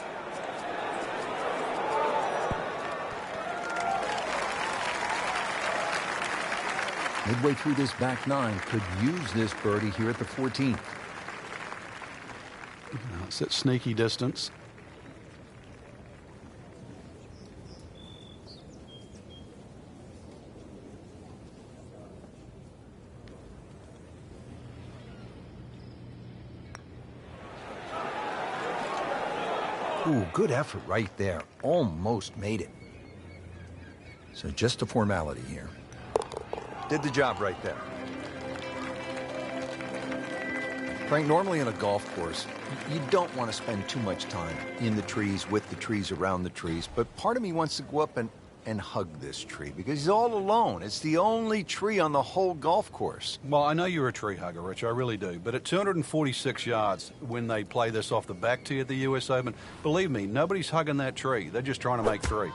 Midway through this back nine, could use this birdie here at the 14th. It's that sneaky distance. Ooh, good effort right there. Almost made it. So just a formality here. Did the job right there. Frank, normally in a golf course, you don't want to spend too much time in the trees, with the trees, around the trees. But part of me wants to go up and hug this tree because he's all alone. It's the only tree on the whole golf course. Well, I know you're a tree hugger, Rich, I really do. But at 246 yards, when they play this off the back tee at the US Open, believe me, nobody's hugging that tree. They're just trying to make three.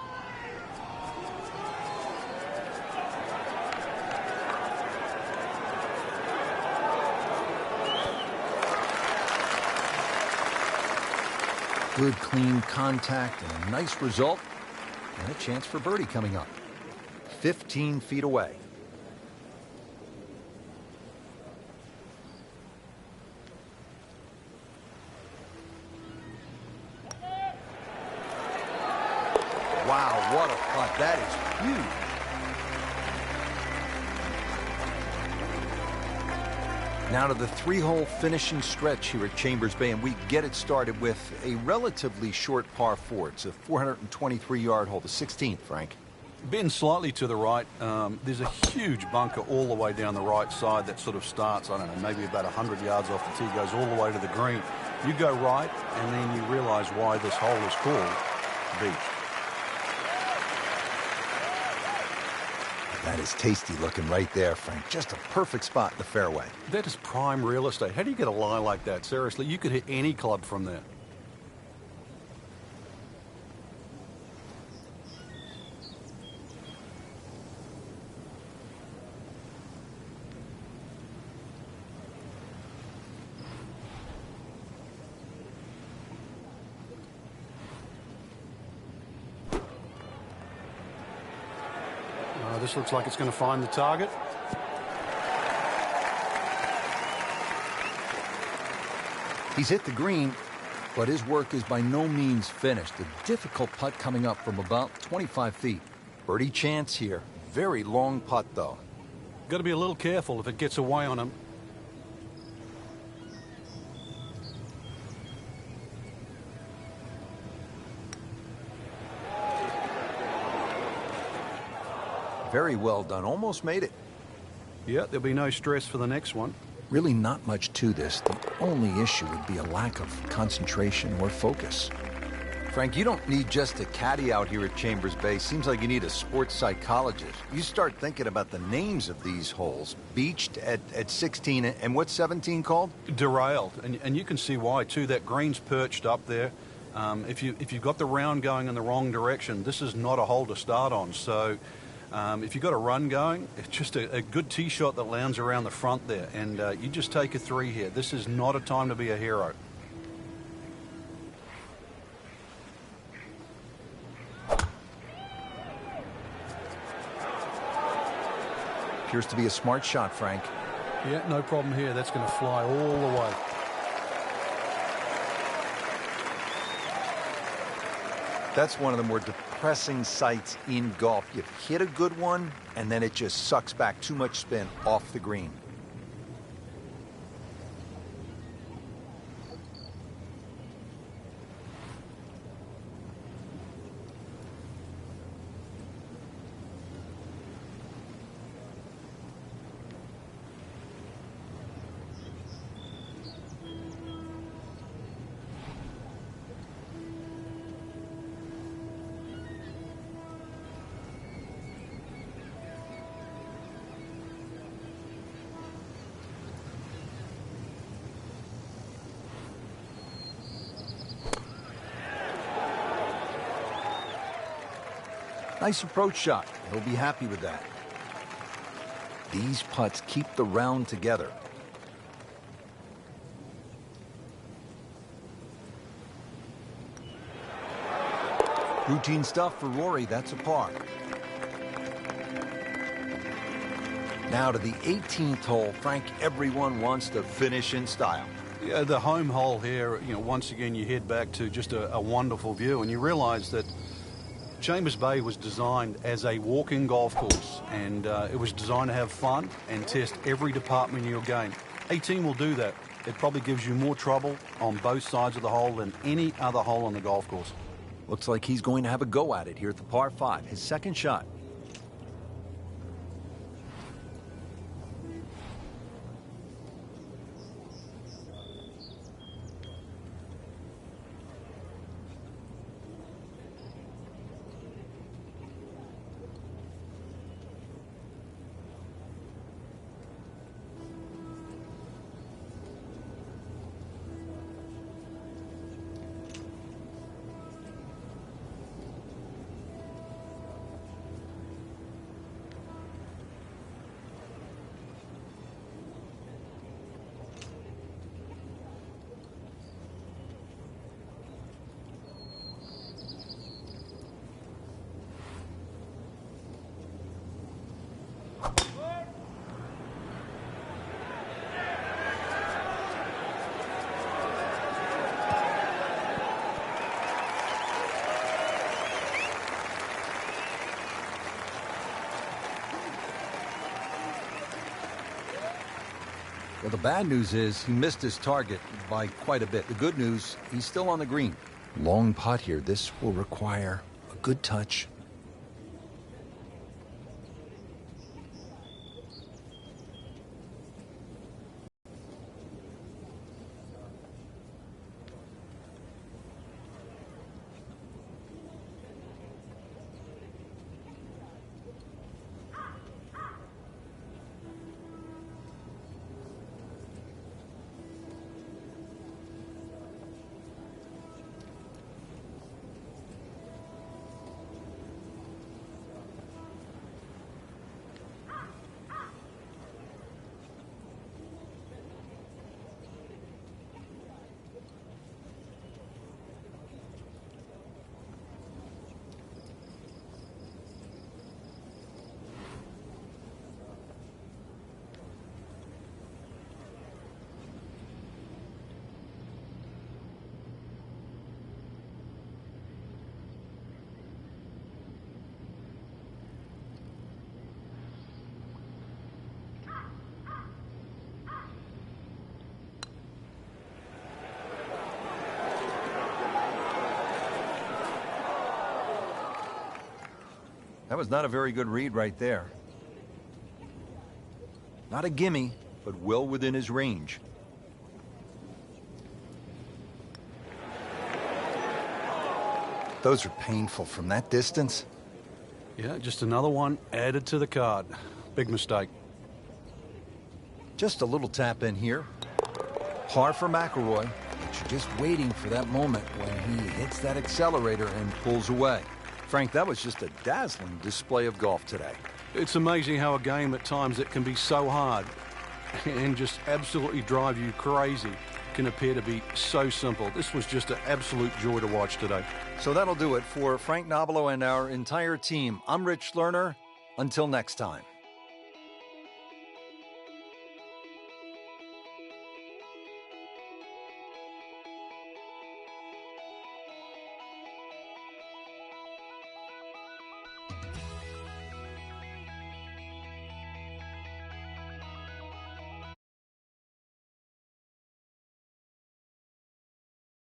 Good, clean contact and a nice result. And a chance for birdie coming up. 15 feet away. Wow, what a putt. That is huge. Now to the 3-hole finishing stretch here at Chambers Bay, and we get it started with a relatively short par 4. It's a 423-yard hole, the 16th, Frank. Being slightly to the right, there's a huge bunker all the way down the right side that sort of starts, I don't know, maybe about 100 yards off the tee, goes all the way to the green. You go right, and then you realize why this hole is called Beach. That is tasty looking right there, Frank. Just a perfect spot in the fairway. That is prime real estate. How do you get a lie like that? Seriously, you could hit any club from there. This looks like it's going to find the target. He's hit the green, but his work is by no means finished. A difficult putt coming up from about 25 feet. Birdie chance here. Very long putt, though. Got to be a little careful if it gets away on him. Very well done. Almost made it. Yeah, there'll be no stress for the next one. Really not much to this. The only issue would be a lack of concentration or focus. Frank, you don't need just a caddy out here at Chambers Bay. Seems like you need a sports psychologist. You start thinking about the names of these holes. Beached at 16, and what's 17 called? Derailed, and you can see why, too. That green's perched up there. If you've got the round going in the wrong direction, this is not a hole to start on. So if you've got a run going, it's just a good tee shot that lands around the front there, and you just take a 3 here. This is not a time to be a hero. Appears to be a smart shot, Frank. Yeah, no problem here. That's going to fly all the way. That's one of the more depressing sights in golf. You hit a good one, and then it just sucks back too much spin off the green. Nice approach shot. He'll be happy with that. These putts keep the round together. Routine stuff for Rory. That's a par. Now to the 18th hole. Frank, everyone wants to finish in style. Yeah, the home hole here, once again you head back to just a wonderful view, and you realise that Chambers Bay was designed as a walk-in golf course, and it was designed to have fun and test every department in your game. 18 will do that. It probably gives you more trouble on both sides of the hole than any other hole on the golf course. Looks like he's going to have a go at it here at the par 5, his second shot. Well, the bad news is he missed his target by quite a bit. The good news, he's still on the green. Long putt here. This will require a good touch. That was not a very good read right there. Not a gimme, but well within his range. Those are painful from that distance. Yeah, just another one added to the card. Big mistake. Just a little tap in here. Par for McIlroy, but you're just waiting for that moment when he hits that accelerator and pulls away. Frank, that was just a dazzling display of golf today. It's amazing how a game at times that can be so hard and just absolutely drive you crazy can appear to be so simple. This was just an absolute joy to watch today. So that'll do it for Frank Nobilo and our entire team. I'm Rich Lerner. Until next time.